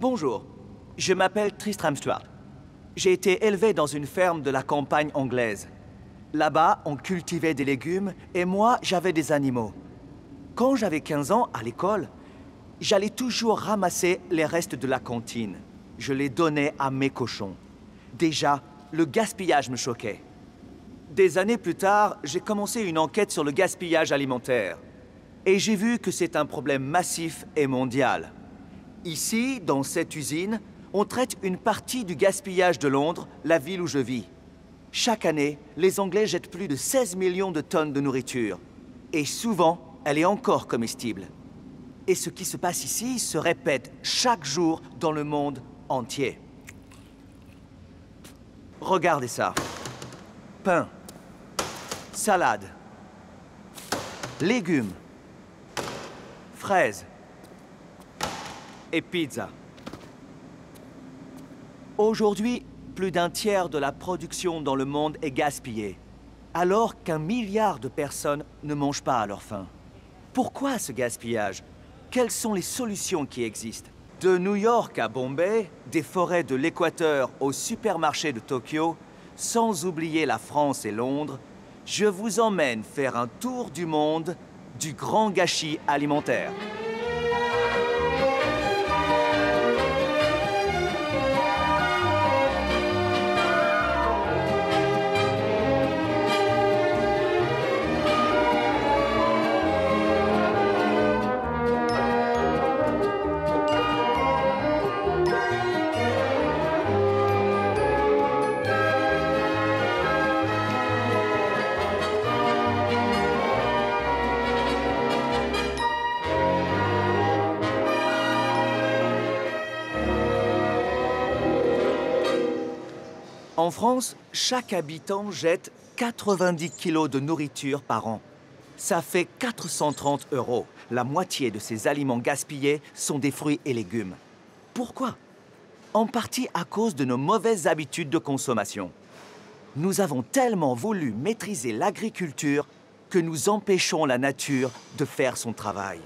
Bonjour, je m'appelle Tristram Stuart. J'ai été élevé dans une ferme de la campagne anglaise. Là-bas, on cultivait des légumes et moi, j'avais des animaux. Quand j'avais 15 ans, à l'école, j'allais toujours ramasser les restes de la cantine. Je les donnais à mes cochons. Déjà, le gaspillage me choquait. Des années plus tard, j'ai commencé une enquête sur le gaspillage alimentaire. Et j'ai vu que c'est un problème massif et mondial. Ici, dans cette usine, on traite une partie du gaspillage de Londres, la ville où je vis. Chaque année, les Anglais jettent plus de 16 millions de tonnes de nourriture. Et souvent, elle est encore comestible. Et ce qui se passe ici se répète chaque jour dans le monde entier. Regardez ça. Pain, salade, légumes, fraises et pizza. Aujourd'hui, plus d'un tiers de la production dans le monde est gaspillée, alors qu'1 milliard de personnes ne mangent pas à leur faim. Pourquoi ce gaspillage? Quelles sont les solutions qui existent? De New York à Bombay, des forêts de l'Équateur aux supermarchés de Tokyo, sans oublier la France et Londres, je vous emmène faire un tour du monde du grand gâchis alimentaire. En France, chaque habitant jette 90 kilos de nourriture par an. Ça fait 430 €. La moitié de ces aliments gaspillés sont des fruits et légumes. Pourquoi? En partie à cause de nos mauvaises habitudes de consommation. Nous avons tellement voulu maîtriser l'agriculture que nous empêchons la nature de faire son travail.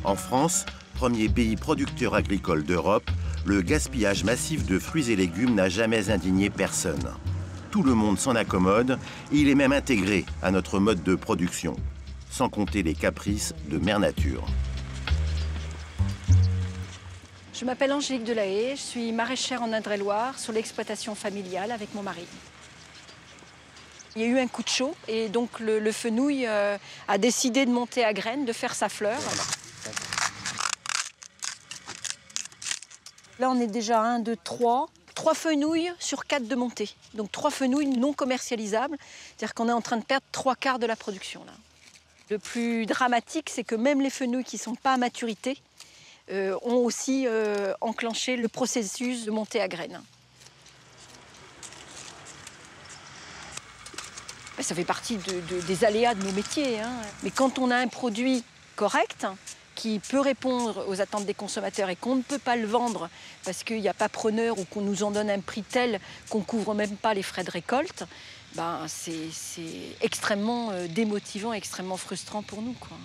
En France, premier pays producteur agricole d'Europe, le gaspillage massif de fruits et légumes n'a jamais indigné personne. Tout le monde s'en accommode et il est même intégré à notre mode de production, sans compter les caprices de Mère Nature. Je m'appelle Angélique Delahaye, je suis maraîchère en Indre-et-Loire sur l'exploitation familiale avec mon mari. Il y a eu un coup de chaud et donc le fenouil a décidé de monter à graines, de faire sa fleur. Là, on est déjà 1, 2, 3. 3 fenouils sur 4 de montée. Donc 3 fenouils non commercialisables. C'est-à-dire qu'on est en train de perdre 3/4 de la production. Là. Le plus dramatique, c'est que même les fenouils qui ne sont pas à maturité ont aussi enclenché le processus de montée à graines. Ça fait partie des aléas de nos métiers. Hein. Mais quand on a un produit correct, qui peut répondre aux attentes des consommateurs et qu'on ne peut pas le vendre parce qu'il n'y a pas preneur ou qu'on nous en donne un prix tel qu'on ne couvre même pas les frais de récolte, ben c'est extrêmement démotivant, extrêmement frustrant pour nous, quoi.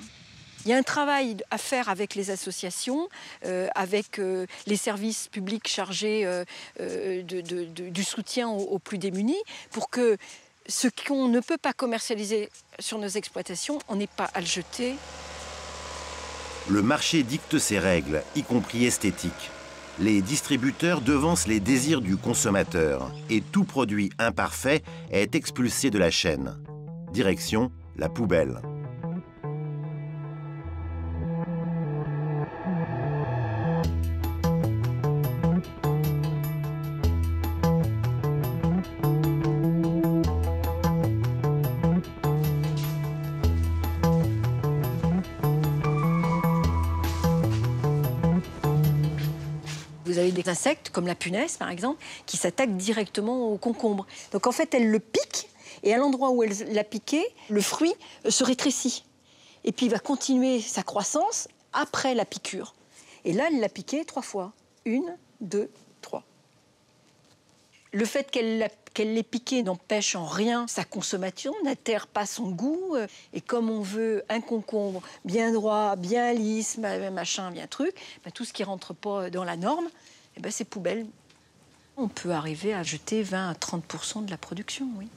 Il y a un travail à faire avec les associations, avec les services publics chargés du soutien aux plus démunis, pour que ce qu'on ne peut pas commercialiser sur nos exploitations, on n'ait pas à le jeter. Le marché dicte ses règles, y compris esthétiques. Les distributeurs devancent les désirs du consommateur et tout produit imparfait est expulsé de la chaîne. Direction, la poubelle. Vous avez des insectes, comme la punaise par exemple, qui s'attaquent directement au concombre. Donc en fait, elle le pique, et à l'endroit où elle l'a piqué, le fruit se rétrécit. Et puis il va continuer sa croissance après la piqûre. Et là, elle l'a piqué 3 fois. 1, 2, 3. Le fait qu'elle l'ait piqué n'empêche en rien sa consommation, n'altère pas son goût. Et comme on veut un concombre bien droit, bien lisse, machin, bien truc, tout ce qui ne rentre pas dans la norme, c'est poubelle. On peut arriver à jeter 20 à 30% de la production, oui.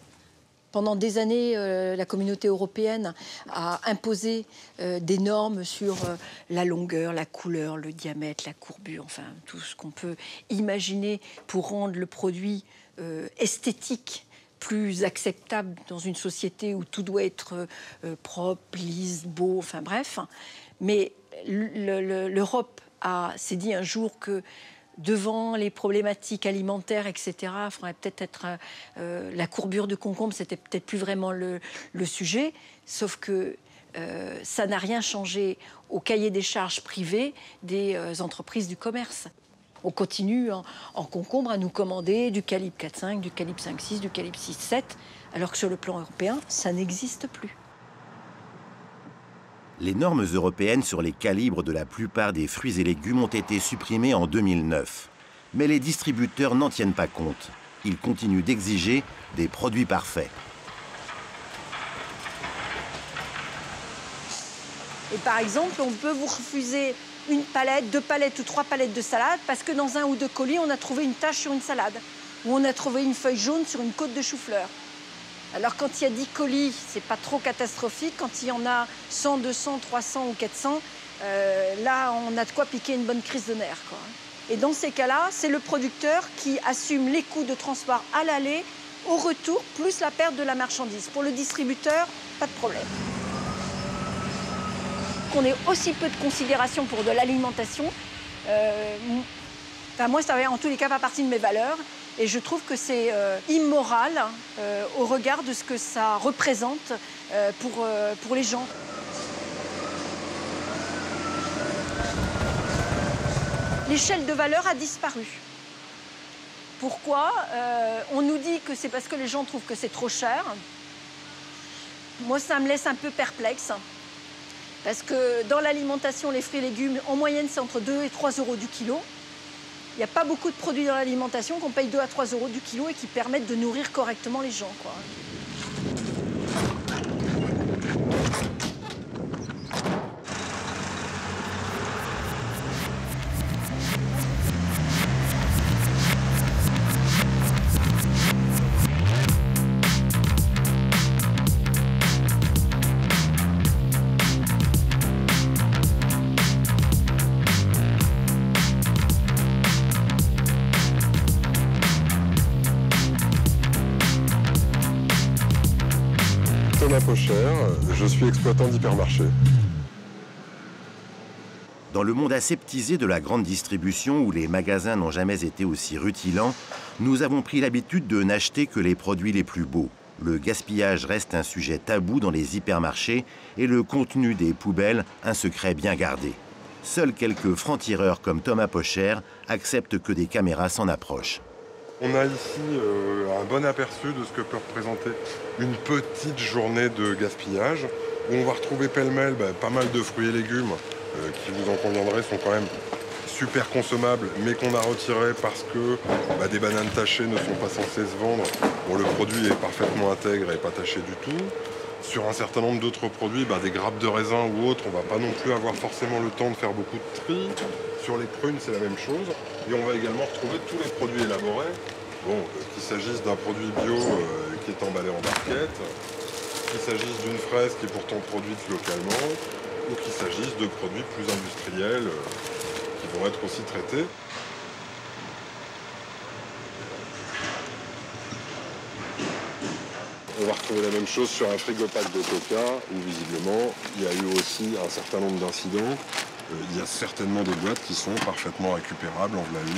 Pendant des années, la communauté européenne a imposé des normes sur la longueur, la couleur, le diamètre, la courbure, enfin tout ce qu'on peut imaginer pour rendre le produit esthétique, plus acceptable dans une société où tout doit être propre, lisse, beau, enfin bref. Mais l'Europe s'est dit un jour que devant les problématiques alimentaires, etc., il faudrait peut-être la courbure de concombre, c'était peut-être plus vraiment le sujet, sauf que ça n'a rien changé au cahier des charges privées des entreprises du commerce. On continue en concombre à nous commander du calibre 4,5, du calibre 5,6, du calibre 6,7, alors que sur le plan européen, ça n'existe plus. Les normes européennes sur les calibres de la plupart des fruits et légumes ont été supprimées en 2009. Mais les distributeurs n'en tiennent pas compte. Ils continuent d'exiger des produits parfaits. Et par exemple, on peut vous refuser une palette, 2 palettes ou 3 palettes de salade parce que dans un ou 2 colis, on a trouvé une tache sur une salade ou on a trouvé une feuille jaune sur une côte de chou-fleur. Alors quand il y a 10 colis, c'est pas trop catastrophique. Quand il y en a 100, 200, 300 ou 400, là, on a de quoi piquer une bonne crise de nerfs, quoi. Et dans ces cas-là, c'est le producteur qui assume les coûts de transport à l'aller, au retour, plus la perte de la marchandise. Pour le distributeur, pas de problème. Qu'on ait aussi peu de considération pour de l'alimentation, moi, ça fait en tous les cas pas partie de mes valeurs. Et je trouve que c'est immoral au regard de ce que ça représente pour les gens. L'échelle de valeur a disparu. Pourquoi? On nous dit que c'est parce que les gens trouvent que c'est trop cher. Moi, ça me laisse un peu perplexe. Parce que dans l'alimentation, les fruits et légumes, en moyenne, c'est entre 2 et 3 euros du kilo. Il n'y a pas beaucoup de produits dans l'alimentation qu'on paye 2 à 3 euros du kilo et qui permettent de nourrir correctement les gens, quoi. Thomas Pocher, je suis exploitant d'hypermarché. Dans le monde aseptisé de la grande distribution où les magasins n'ont jamais été aussi rutilants, nous avons pris l'habitude de n'acheter que les produits les plus beaux. Le gaspillage reste un sujet tabou dans les hypermarchés et le contenu des poubelles un secret bien gardé. Seuls quelques francs-tireurs comme Thomas Pocher acceptent que des caméras s'en approchent. On a ici un bon aperçu de ce que peut représenter une petite journée de gaspillage, où on va retrouver pêle-mêle pas mal de fruits et légumes qui, vous en conviendrez, sont quand même super consommables, mais qu'on a retirés parce que des bananes tachées ne sont pas censées se vendre. Bon, le produit est parfaitement intègre et pas taché du tout. Sur un certain nombre d'autres produits, des grappes de raisin ou autres, on ne va pas non plus avoir forcément le temps de faire beaucoup de tri. Sur les prunes, c'est la même chose. Et on va également retrouver tous les produits élaborés. Bon, qu'il s'agisse d'un produit bio qui est emballé en barquette, qu'il s'agisse d'une fraise qui est pourtant produite localement, ou qu'il s'agisse de produits plus industriels qui vont être aussi traités. On va retrouver la même chose sur un frigo-pack de Coca, où visiblement, il y a eu aussi un certain nombre d'incidents. Il y a certainement des boîtes qui sont parfaitement récupérables, en voilà une.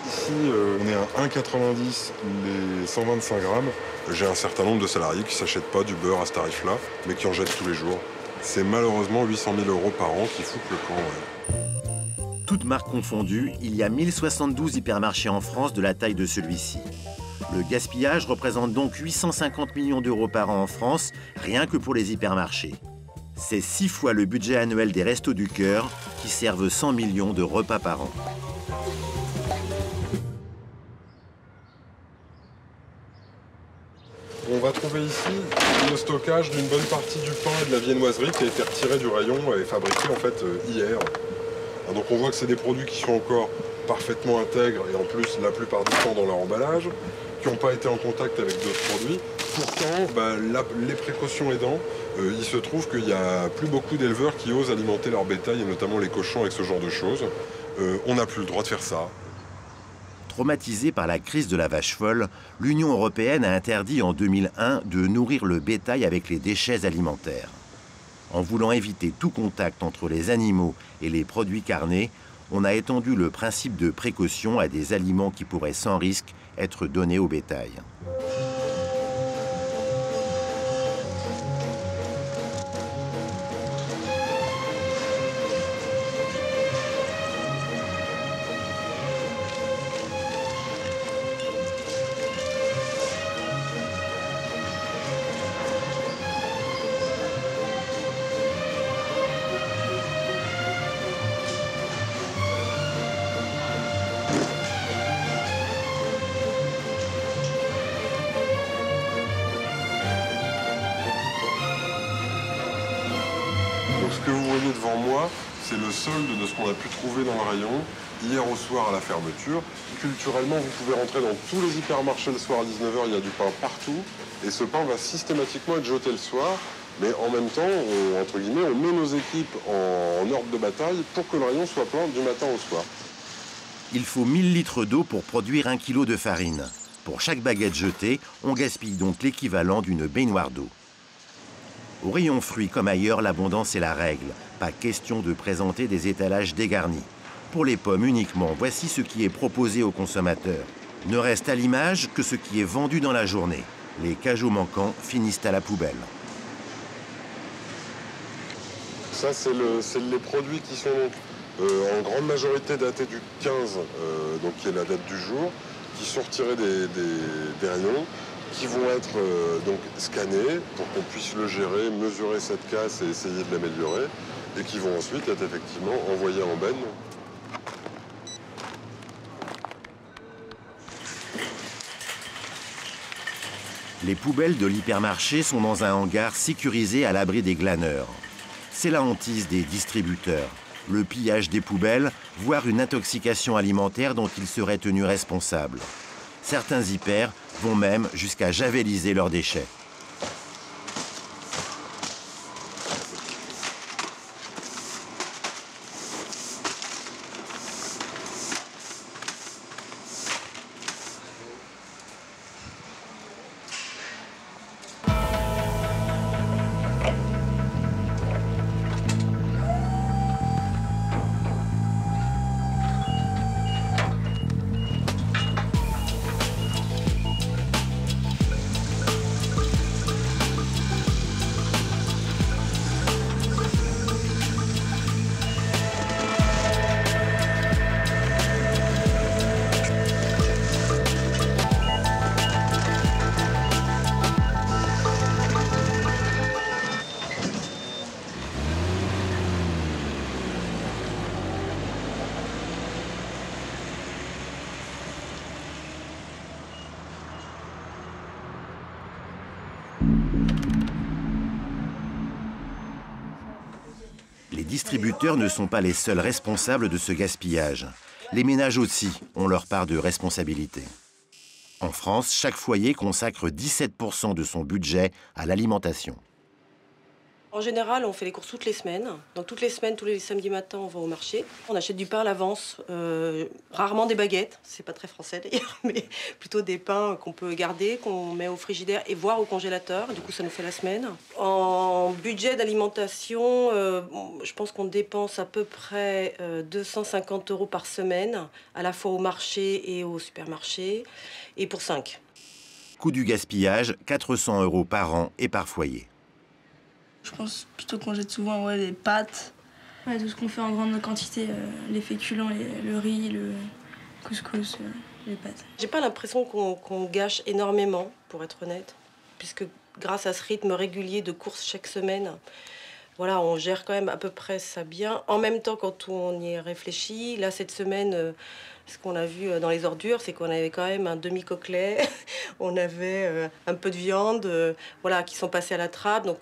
Ici, on est à 1,90 les 125 grammes. J'ai un certain nombre de salariés qui ne s'achètent pas du beurre à ce tarif-là, mais qui en jettent tous les jours. C'est malheureusement 800 000 € par an qui foutent le camp. Ouais. Toutes marques confondues, il y a 1072 hypermarchés en France de la taille de celui-ci. Le gaspillage représente donc 850 millions d'euros par an en France, rien que pour les hypermarchés. C'est 6 fois le budget annuel des Restos du Cœur, qui servent 100 millions de repas par an. On va trouver ici le stockage d'une bonne partie du pain et de la viennoiserie qui a été retiré du rayon et fabriqué en fait hier. Donc on voit que c'est des produits qui sont encore parfaitement intègres et en plus la plupart du temps dans leur emballage, qui n'ont pas été en contact avec d'autres produits. Pourtant, les précautions aidant, il se trouve qu'il n'y a plus beaucoup d'éleveurs qui osent alimenter leur bétail et notamment les cochons avec ce genre de choses. On n'a plus le droit de faire ça. Traumatisée par la crise de la vache folle, l'Union européenne a interdit en 2001 de nourrir le bétail avec les déchets alimentaires. En voulant éviter tout contact entre les animaux et les produits carnés, on a étendu le principe de précaution à des aliments qui pourraient sans risque être donnés au bétail. Donc ce que vous voyez devant moi, c'est le solde de ce qu'on a pu trouver dans le rayon hier au soir à la fermeture. Culturellement, vous pouvez rentrer dans tous les hypermarchés le soir à 19 h, il y a du pain partout. Et ce pain va systématiquement être jeté le soir. Mais en même temps, entre guillemets, on met nos équipes en ordre de bataille pour que le rayon soit plein du matin au soir. Il faut 1000 litres d'eau pour produire 1 kg de farine. Pour chaque baguette jetée, on gaspille donc l'équivalent d'une baignoire d'eau. Au rayon fruits comme ailleurs, l'abondance est la règle. Pas question de présenter des étalages dégarnis. Pour les pommes uniquement, voici ce qui est proposé aux consommateurs. Ne reste à l'image que ce qui est vendu dans la journée. Les cajots manquants finissent à la poubelle. Ça, c'est les produits qui sont en grande majorité datés du 15, donc qui est la date du jour, qui sont retirés des rayons, qui vont être donc scannés pour qu'on puisse le gérer, mesurer cette casse et essayer de l'améliorer, et qui vont ensuite être effectivement envoyés en benne. Les poubelles de l'hypermarché sont dans un hangar sécurisé à l'abri des glaneurs. C'est la hantise des distributeurs, le pillage des poubelles, voire une intoxication alimentaire dont ils seraient tenus responsables. Certains hypers vont même jusqu'à javeliser leurs déchets. Les distributeurs ne sont pas les seuls responsables de ce gaspillage. Les ménages aussi ont leur part de responsabilité. En France, chaque foyer consacre 17% de son budget à l'alimentation. En général, on fait les courses toutes les semaines. Donc toutes les semaines, tous les samedis matins, on va au marché. On achète du pain à l'avance, rarement des baguettes. C'est pas très français d'ailleurs, mais plutôt des pains qu'on peut garder, qu'on met au frigidaire et voire au congélateur. Du coup, ça nous fait la semaine. En budget d'alimentation, je pense qu'on dépense à peu près 250 € par semaine, à la fois au marché et au supermarché, et pour 5. Coût du gaspillage, 400 € par an et par foyer. Je pense plutôt qu'on jette souvent les pâtes, tout ce qu'on fait en grande quantité, les féculents, le riz, le couscous, les pâtes. J'ai pas l'impression qu'on gâche énormément, pour être honnête, puisque grâce à ce rythme régulier de courses chaque semaine, Voilà, on gère quand même à peu près ça bien. En même temps, quand on y réfléchit, là, cette semaine, ce qu'on a vu dans les ordures, c'est qu'on avait quand même un demi-coquelet, on avait un peu de viande, voilà, qui sont passés à la trappe. Donc,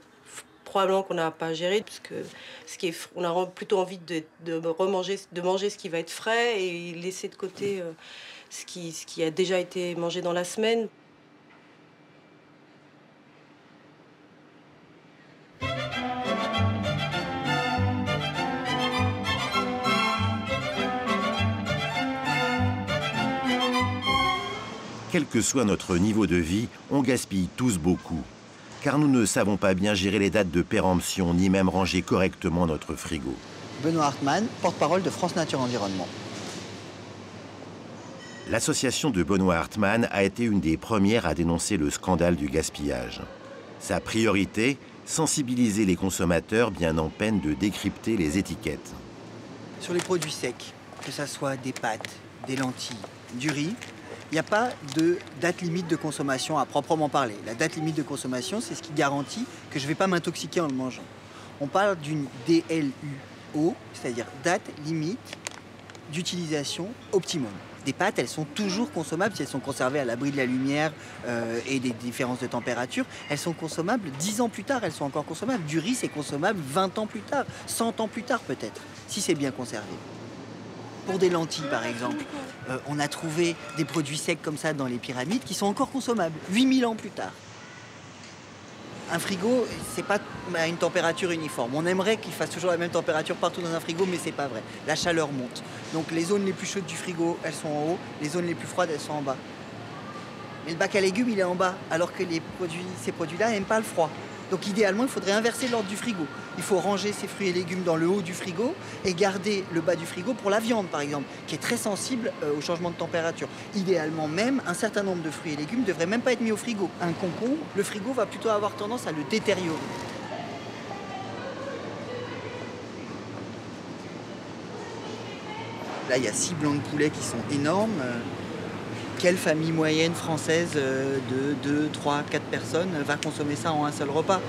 probablement qu'on n'a pas géré, puisque on a plutôt envie de manger ce qui va être frais et laisser de côté ce qui a déjà été mangé dans la semaine. Quel que soit notre niveau de vie, on gaspille tous beaucoup. Car nous ne savons pas bien gérer les dates de péremption, ni même ranger correctement notre frigo. Benoît Hartmann, porte-parole de France Nature Environnement. L'association de Benoît Hartmann a été une des premières à dénoncer le scandale du gaspillage. Sa priorité, sensibiliser les consommateurs bien en peine de décrypter les étiquettes. Sur les produits secs, que ce soit des pâtes, des lentilles, du riz, il n'y a pas de date limite de consommation à proprement parler. La date limite de consommation, c'est ce qui garantit que je ne vais pas m'intoxiquer en le mangeant. On parle d'une DLUO, c'est-à-dire date limite d'utilisation optimum. Des pâtes, elles sont toujours consommables si elles sont conservées à l'abri de la lumière et des différences de température. Elles sont consommables 10 ans plus tard, elles sont encore consommables. Du riz, c'est consommable 20 ans plus tard, 100 ans plus tard peut-être, si c'est bien conservé. Pour des lentilles, par exemple, on a trouvé des produits secs comme ça dans les pyramides qui sont encore consommables 8000 ans plus tard. Un frigo, c'est pas à une température uniforme. On aimerait qu'il fasse toujours la même température partout dans un frigo, mais c'est pas vrai. La chaleur monte. Donc les zones les plus chaudes du frigo, elles sont en haut. Les zones les plus froides, elles sont en bas. Mais le bac à légumes, il est en bas, alors que ces produits-là n'aiment pas le froid. Donc idéalement, il faudrait inverser l'ordre du frigo. Il faut ranger ces fruits et légumes dans le haut du frigo et garder le bas du frigo pour la viande, par exemple, qui est très sensible au changement de température. Idéalement même, un certain nombre de fruits et légumes ne devraient même pas être mis au frigo. Un concombre, le frigo va plutôt avoir tendance à le détériorer. Là, il y a 6 blancs de poulet qui sont énormes. Quelle famille moyenne française de 2, 3, 4 personnes va consommer ça en un seul repas?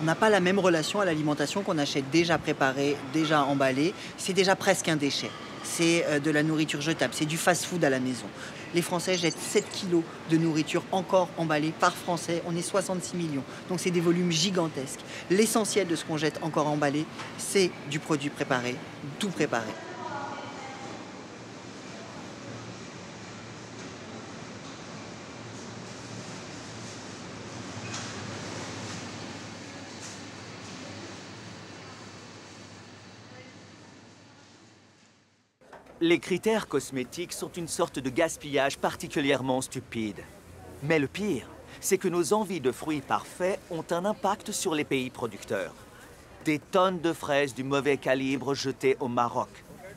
On n'a pas la même relation à l'alimentation qu'on achète déjà préparée, déjà emballée. C'est déjà presque un déchet. C'est de la nourriture jetable, c'est du fast-food à la maison. Les Français jettent 7 kilos de nourriture encore emballée par Français. On est 66 millions, donc c'est des volumes gigantesques. L'essentiel de ce qu'on jette encore emballé, c'est du produit préparé, tout préparé. Les critères cosmétiques sont une sorte de gaspillage particulièrement stupide. Mais le pire, c'est que nos envies de fruits parfaits ont un impact sur les pays producteurs. Des tonnes de fraises du mauvais calibre jetées au Maroc,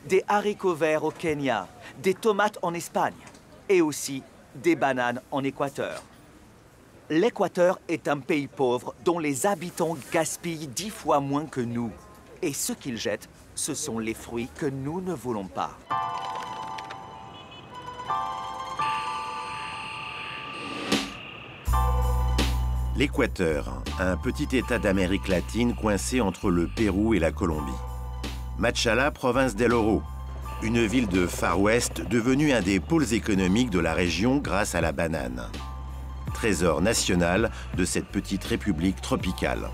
des haricots verts au Kenya, des tomates en Espagne et aussi des bananes en Équateur. L'Équateur est un pays pauvre dont les habitants gaspillent 10 fois moins que nous. Et ce qu'ils jettent, ce sont les fruits que nous ne voulons pas. L'Équateur, un petit État d'Amérique latine coincé entre le Pérou et la Colombie. Machala, province d'El Oro, une ville de Far West devenue un des pôles économiques de la région grâce à la banane. Trésor national de cette petite république tropicale.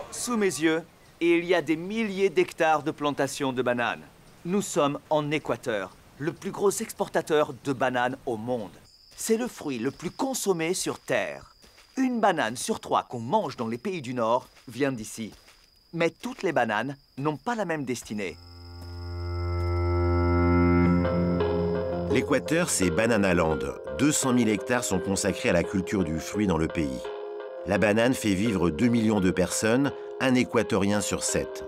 Sous mes yeux, il y a des milliers d'hectares de plantations de bananes. Nous sommes en Équateur, le plus gros exportateur de bananes au monde. C'est le fruit le plus consommé sur Terre. Une banane sur 3 qu'on mange dans les pays du Nord vient d'ici. Mais toutes les bananes n'ont pas la même destinée. L'Équateur, c'est Banana Land. 200 000 hectares sont consacrés à la culture du fruit dans le pays. La banane fait vivre 2 millions de personnes, un Équatorien sur 7.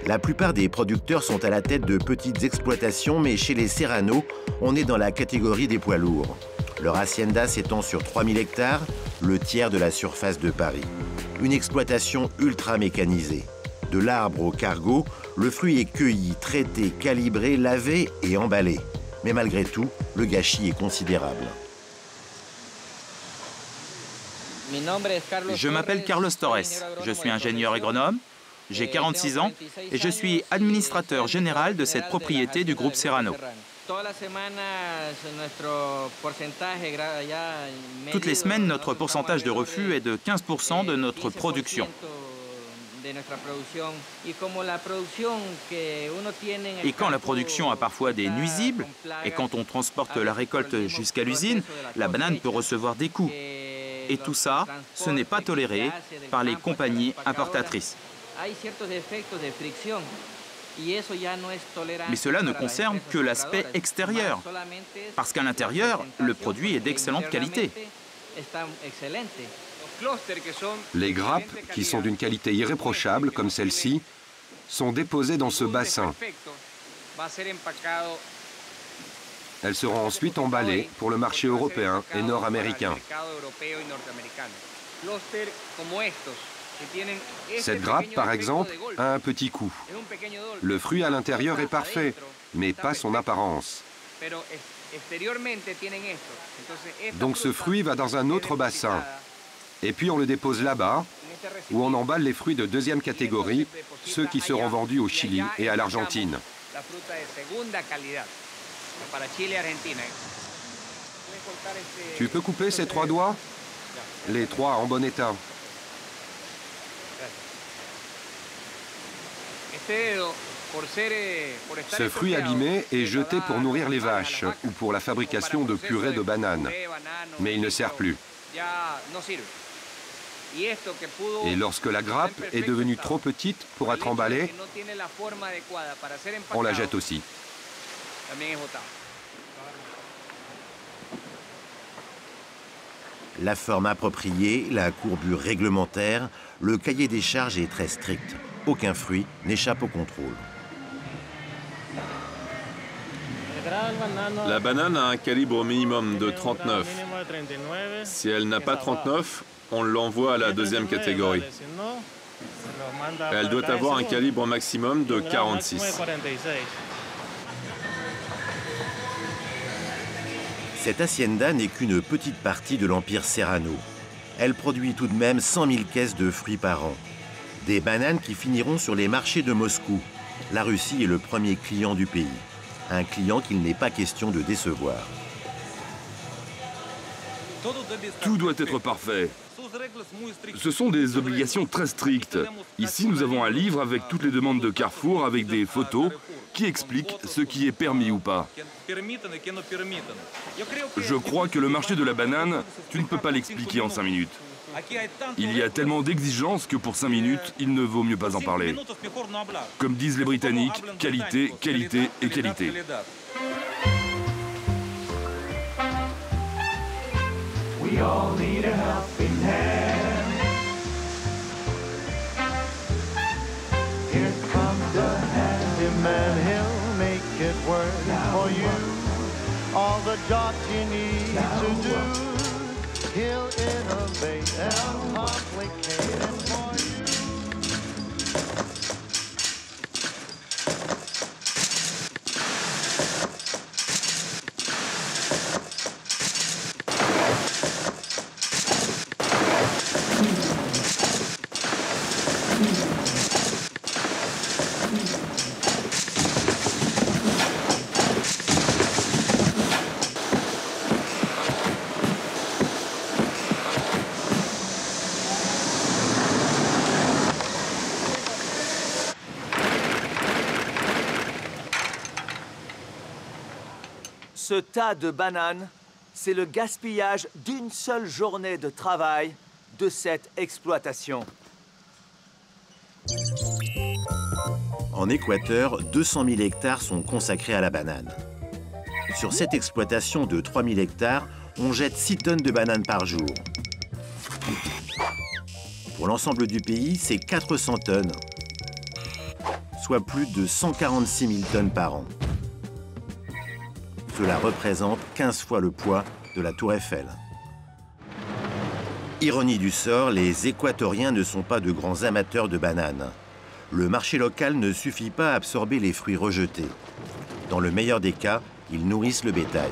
La plupart des producteurs sont à la tête de petites exploitations, mais chez les Serrano, on est dans la catégorie des poids lourds. Leur hacienda s'étend sur 3000 hectares, le tiers de la surface de Paris. Une exploitation ultra mécanisée. De l'arbre au cargo, le fruit est cueilli, traité, calibré, lavé et emballé. Mais malgré tout, le gâchis est considérable. Je m'appelle Carlos Torres, je suis ingénieur agronome, j'ai 46 ans et je suis administrateur général de cette propriété du groupe Serrano. Toutes les semaines, notre pourcentage de refus est de 15% de notre production. Et quand la production a parfois des nuisibles, et quand on transporte la récolte jusqu'à l'usine, la banane peut recevoir des coups. Et tout ça, ce n'est pas toléré par les compagnies importatrices. Mais cela ne concerne que l'aspect extérieur, parce qu'à l'intérieur, le produit est d'excellente qualité. Les grappes, qui sont d'une qualité irréprochable, comme celle-ci, sont déposées dans ce bassin. Elles seront ensuite emballées pour le marché européen et nord-américain. Cette grappe, par exemple, a un petit coup. Le fruit à l'intérieur est parfait, mais pas son apparence. Donc ce fruit va dans un autre bassin. Et puis on le dépose là-bas, où on emballe les fruits de deuxième catégorie, ceux qui seront vendus au Chili et à l'Argentine. Tu peux couper ces 3 doigts? Les 3 en bon état. Ce fruit abîmé est jeté pour nourrir les vaches ou pour la fabrication de purée de bananes. Mais il ne sert plus. Et lorsque la grappe est devenue trop petite pour être emballée, on la jette aussi. La forme appropriée, la courbure réglementaire, le cahier des charges est très strict. Aucun fruit n'échappe au contrôle. La banane a un calibre minimum de 39. Si elle n'a pas 39, on l'envoie à la deuxième catégorie. Elle doit avoir un calibre maximum de 46. Cette hacienda n'est qu'une petite partie de l'empire Serrano. Elle produit tout de même 100 000 caisses de fruits par an. Des bananes qui finiront sur les marchés de Moscou. La Russie est le premier client du pays. Un client qu'il n'est pas question de décevoir. Tout doit être parfait. Ce sont des obligations très strictes. Ici, nous avons un livre avec toutes les demandes de Carrefour, avec des photos qui expliquent ce qui est permis ou pas. Je crois que le marché de la banane, tu ne peux pas l'expliquer en 5 minutes. Il y a tellement d'exigences que pour 5 minutes, il ne vaut mieux pas en parler. Comme disent les Britanniques, qualité, qualité et qualité. We all need a helping hand. Here comes the handyman, he'll make it work for you. All the jobs you need to do, he'll innovate and complicate it for you. Ce tas de bananes, c'est le gaspillage d'une seule journée de travail de cette exploitation. En Équateur, 200 000 hectares sont consacrés à la banane. Sur cette exploitation de 3 000 hectares, on jette 6 tonnes de bananes par jour. Pour l'ensemble du pays, c'est 400 tonnes, soit plus de 146 000 tonnes par an. Cela représente 15 fois le poids de la Tour Eiffel. Ironie du sort, les Équatoriens ne sont pas de grands amateurs de bananes. le marché local ne suffit pas à absorber les fruits rejetés. Dans le meilleur des cas, ils nourrissent le bétail.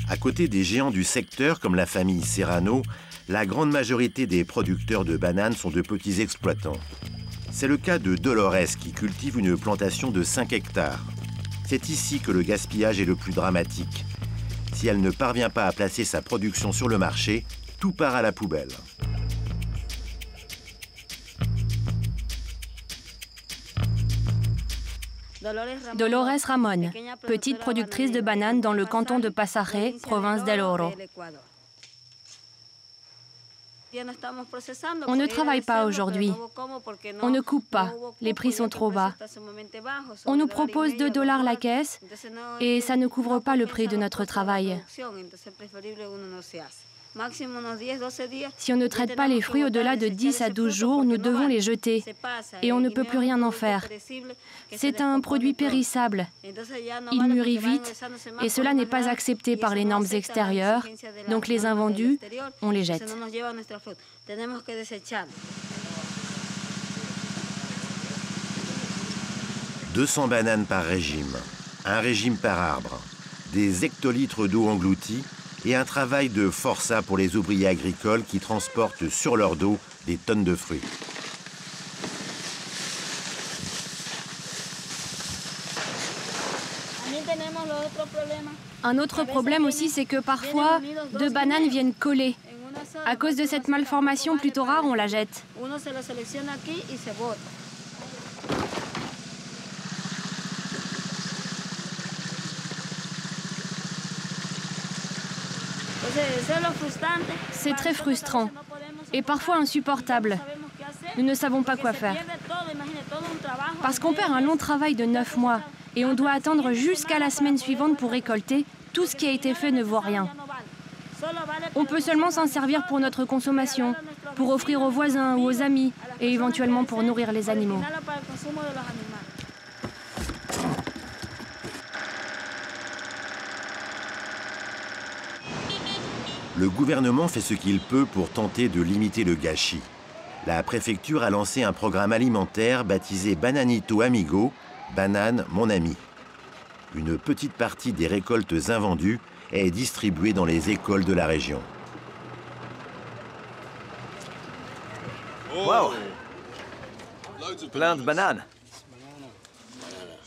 À côté des géants du secteur comme la famille Serrano, la grande majorité des producteurs de bananes sont de petits exploitants. C'est le cas de Dolores qui cultive une plantation de 5 hectares. C'est ici que le gaspillage est le plus dramatique. Si elle ne parvient pas à placer sa production sur le marché, tout part à la poubelle. Dolores Ramón, petite productrice de bananes dans le canton de Pasaje, province del Oro. On ne travaille pas aujourd'hui. On ne coupe pas. Les prix sont trop bas. On nous propose $2 la caisse et ça ne couvre pas le prix de notre travail. Si on ne traite pas les fruits au-delà de 10 à 12 jours, nous devons les jeter et on ne peut plus rien en faire. C'est un produit périssable. Il mûrit vite et cela n'est pas accepté par les normes extérieures, donc les invendus, on les jette. « 200 bananes par régime, un régime par arbre, des hectolitres d'eau engloutie et un travail de forçat pour les ouvriers agricoles qui transportent sur leur dos des tonnes de fruits. Un autre problème aussi, c'est que parfois, 2 bananes viennent coller. À cause de cette malformation plutôt rare, on la jette. C'est très frustrant et parfois insupportable. Nous ne savons pas quoi faire. Parce qu'on perd un long travail de 9 mois et on doit attendre jusqu'à la semaine suivante pour récolter. Tout ce qui a été fait ne vaut rien. On peut seulement s'en servir pour notre consommation, pour offrir aux voisins ou aux amis et éventuellement pour nourrir les animaux. Le gouvernement fait ce qu'il peut pour tenter de limiter le gâchis. La préfecture a lancé un programme alimentaire baptisé Bananito Amigo, Banane mon ami. Une petite partie des récoltes invendues est distribuée dans les écoles de la région. Wow! Plein de bananes.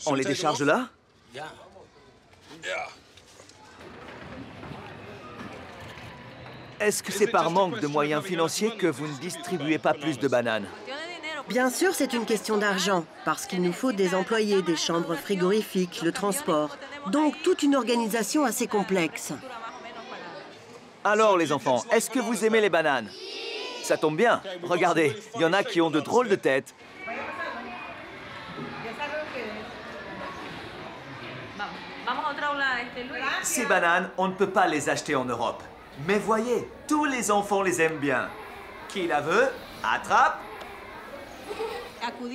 On les décharge là? Est-ce que c'est par manque de moyens financiers que vous ne distribuez pas plus de bananes? Bien sûr, c'est une question d'argent, parce qu'il nous faut des employés, des chambres frigorifiques, le transport. Donc, toute une organisation assez complexe. Alors, les enfants, est-ce que vous aimez les bananes? Ça tombe bien. Regardez, il y en a qui ont de drôles de têtes. Ces bananes, on ne peut pas les acheter en Europe. Mais voyez, tous les enfants les aiment bien. Qui la veut? Attrape!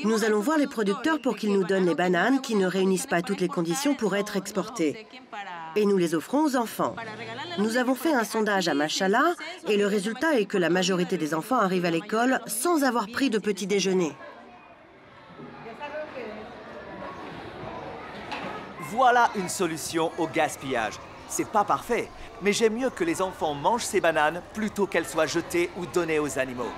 Nous allons voir les producteurs pour qu'ils nous donnent les bananes qui ne réunissent pas toutes les conditions pour être exportées. Et nous les offrons aux enfants. Nous avons fait un sondage à Machala et le résultat est que la majorité des enfants arrivent à l'école sans avoir pris de petit déjeuner. Voilà une solution au gaspillage. C'est pas parfait, mais j'aime mieux que les enfants mangent ces bananes plutôt qu'elles soient jetées ou données aux animaux.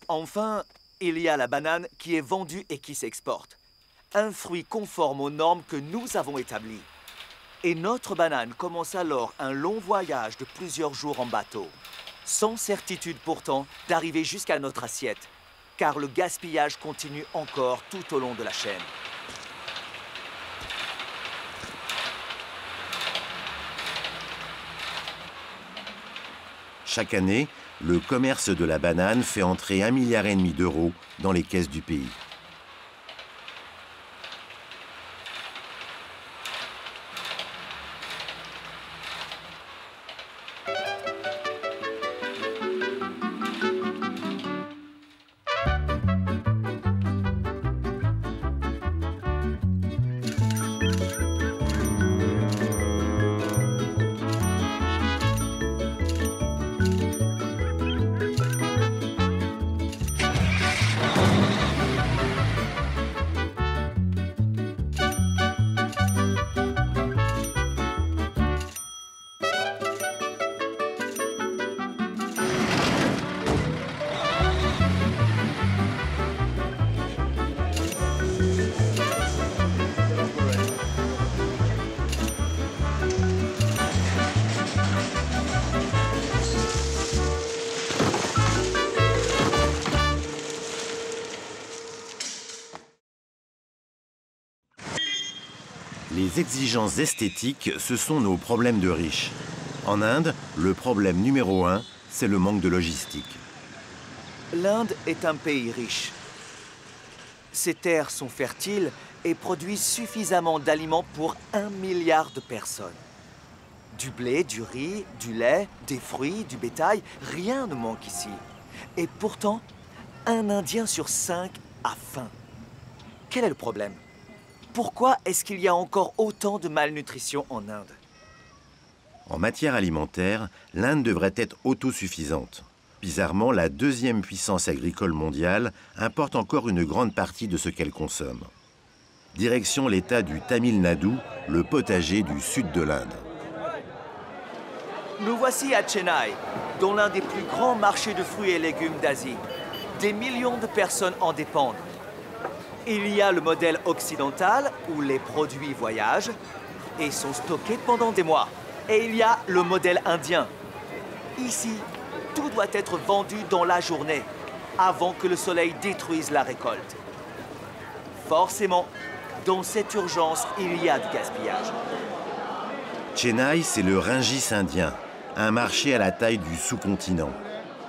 Enfin, il y a la banane qui est vendue et qui s'exporte. Un fruit conforme aux normes que nous avons établies. Et notre banane commence alors un long voyage de plusieurs jours en bateau. Sans certitude pourtant d'arriver jusqu'à notre assiette, car le gaspillage continue encore tout au long de la chaîne. Chaque année, le commerce de la banane fait entrer 1,5 milliard d'euros dans les caisses du pays. Les exigences esthétiques, ce sont nos problèmes de riches. En Inde, le problème numéro 1, c'est le manque de logistique. L'Inde est un pays riche. Ses terres sont fertiles et produisent suffisamment d'aliments pour 1 milliard de personnes. Du blé, du riz, du lait, des fruits, du bétail, rien ne manque ici. Et pourtant, un Indien sur 5 a faim. Quel est le problème? Pourquoi est-ce qu'il y a encore autant de malnutrition en Inde? En matière alimentaire, l'Inde devrait être autosuffisante. Bizarrement, la deuxième puissance agricole mondiale importe encore une grande partie de ce qu'elle consomme. Direction l'État du Tamil Nadu, le potager du sud de l'Inde. Nous voici à Chennai, dans l'un des plus grands marchés de fruits et légumes d'Asie. Des millions de personnes en dépendent. Il y a le modèle occidental où les produits voyagent et sont stockés pendant des mois. Et il y a le modèle indien. Ici, tout doit être vendu dans la journée, avant que le soleil détruise la récolte. Forcément, dans cette urgence, il y a du gaspillage. Chennai, c'est le Rungis indien, un marché à la taille du sous-continent.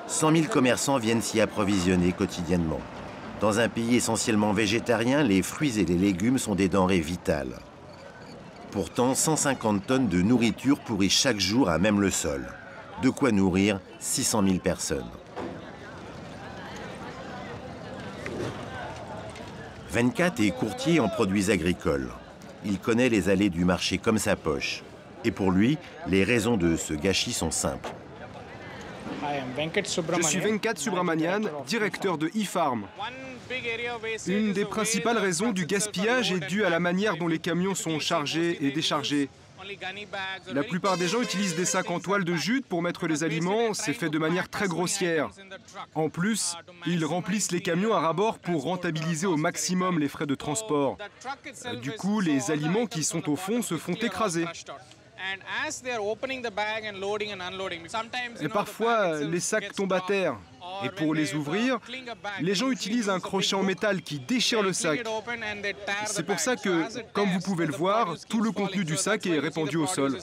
100 000 commerçants viennent s'y approvisionner quotidiennement. Dans un pays essentiellement végétarien, les fruits et les légumes sont des denrées vitales. Pourtant, 150 tonnes de nourriture pourrissent chaque jour à même le sol. De quoi nourrir 600 000 personnes. 24 est courtier en produits agricoles. Il connaît les allées du marché comme sa poche. Et pour lui, les raisons de ce gâchis sont simples. Je suis Venkat Subramanian, directeur de e-Farm. Une des principales raisons du gaspillage est due à la manière dont les camions sont chargés et déchargés. La plupart des gens utilisent des sacs en toile de jute pour mettre les aliments, c'est fait de manière très grossière. En plus, ils remplissent les camions à ras-bord pour rentabiliser au maximum les frais de transport. Du coup, les aliments qui sont au fond se font écraser. Et parfois, les sacs tombent à terre. Et pour les ouvrir, les gens utilisent un crochet en métal qui déchire le sac. C'est pour ça que, comme vous pouvez le voir, tout le contenu du sac est répandu au sol.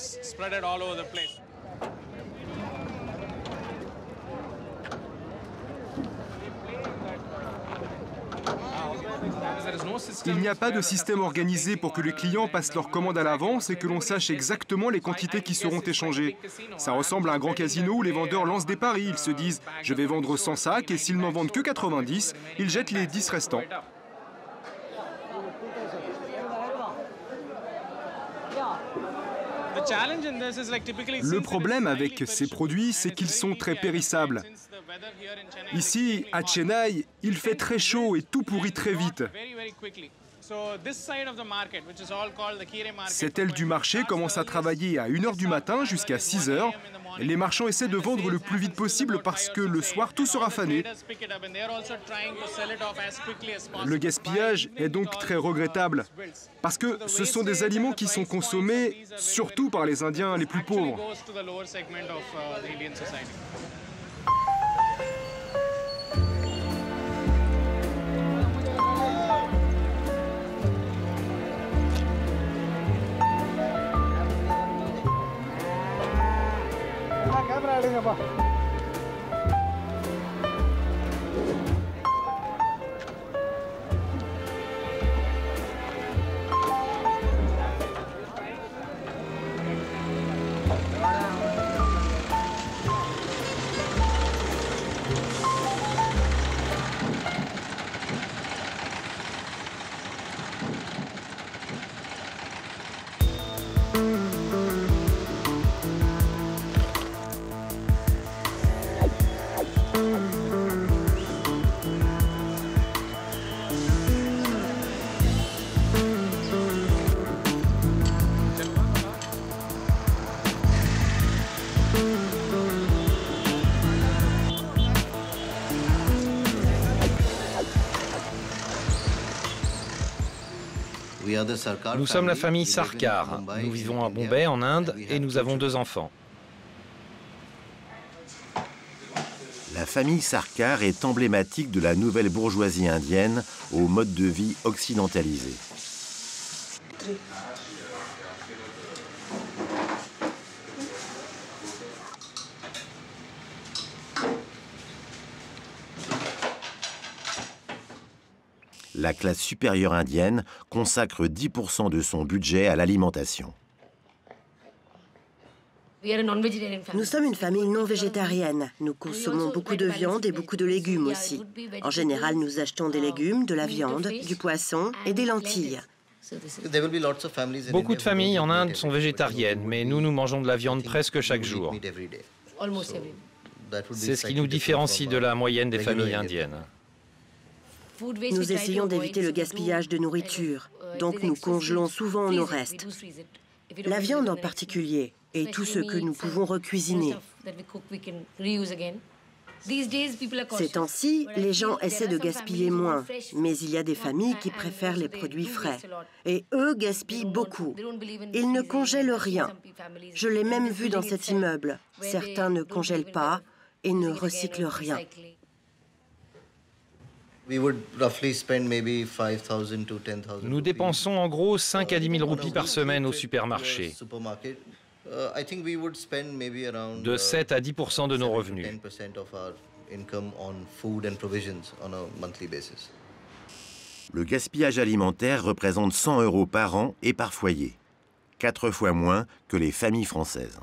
Il n'y a pas de système organisé pour que les clients passent leurs commandes à l'avance et que l'on sache exactement les quantités qui seront échangées. Ça ressemble à un grand casino où les vendeurs lancent des paris. Ils se disent « je vais vendre 100 sacs » et s'ils n'en vendent que 90, ils jettent les 10 restants. Le problème avec ces produits, c'est qu'ils sont très périssables. Ici, à Chennai, il fait très chaud et tout pourrit très vite. Cette aile du marché commence à travailler à 1h du matin jusqu'à 6h. Les marchands essaient de vendre le plus vite possible parce que le soir, tout sera fané. Le gaspillage est donc très regrettable parce que ce sont des aliments qui sont consommés surtout par les Indiens les plus pauvres. Nous sommes la famille Sarkar. Nous vivons à Bombay, en Inde, et nous avons 2 enfants. La famille Sarkar est emblématique de la nouvelle bourgeoisie indienne au mode de vie occidentalisé. La classe supérieure indienne consacre 10% de son budget à l'alimentation. Nous sommes une famille non végétarienne. Nous consommons beaucoup de viande et beaucoup de légumes aussi. En général, nous achetons des légumes, de la viande, du poisson et des lentilles. Beaucoup de familles en Inde sont végétariennes, mais nous mangeons de la viande presque chaque jour. C'est ce qui nous différencie de la moyenne des familles indiennes. Nous essayons d'éviter le gaspillage de nourriture, donc nous congelons souvent nos restes. La viande en particulier, et tout ce que nous pouvons recuisiner. Ces temps-ci, les gens essaient de gaspiller moins, mais il y a des familles qui préfèrent les produits frais. Et eux gaspillent beaucoup. Ils ne congèlent rien. Je l'ai même vu dans cet immeuble. Certains ne congèlent pas et ne recyclent rien. Nous dépensons en gros 5 à 10 000 roupies par semaine au supermarché. De 7 à 10% de nos revenus. Le gaspillage alimentaire représente 100 € par an et par foyer, 4 fois moins que les familles françaises.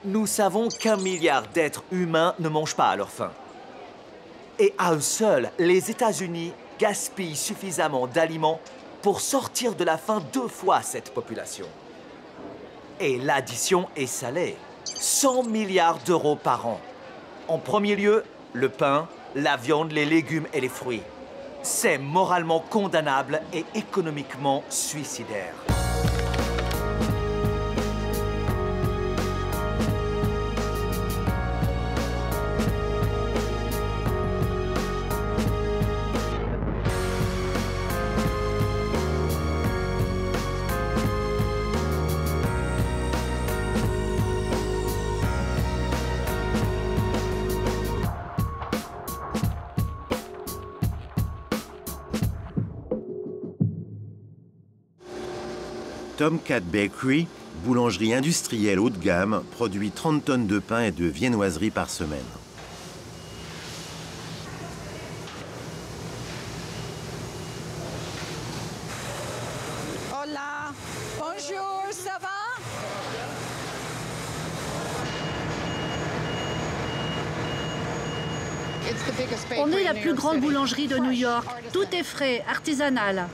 Nous savons qu'1 milliard d'êtres humains ne mangent pas à leur faim. Et à eux seuls, les États-Unis gaspillent suffisamment d'aliments pour sortir de la faim 2 fois cette population. Et l'addition est salée. 100 milliards d'euros par an. En premier lieu, le pain, la viande, les légumes et les fruits. C'est moralement condamnable et économiquement suicidaire. Tomcat Bakery, boulangerie industrielle haut de gamme, produit 30 tonnes de pain et de viennoiserie par semaine. Hola, bonjour, ça va? On est la plus grande boulangerie de New York. Tout est frais, artisanal.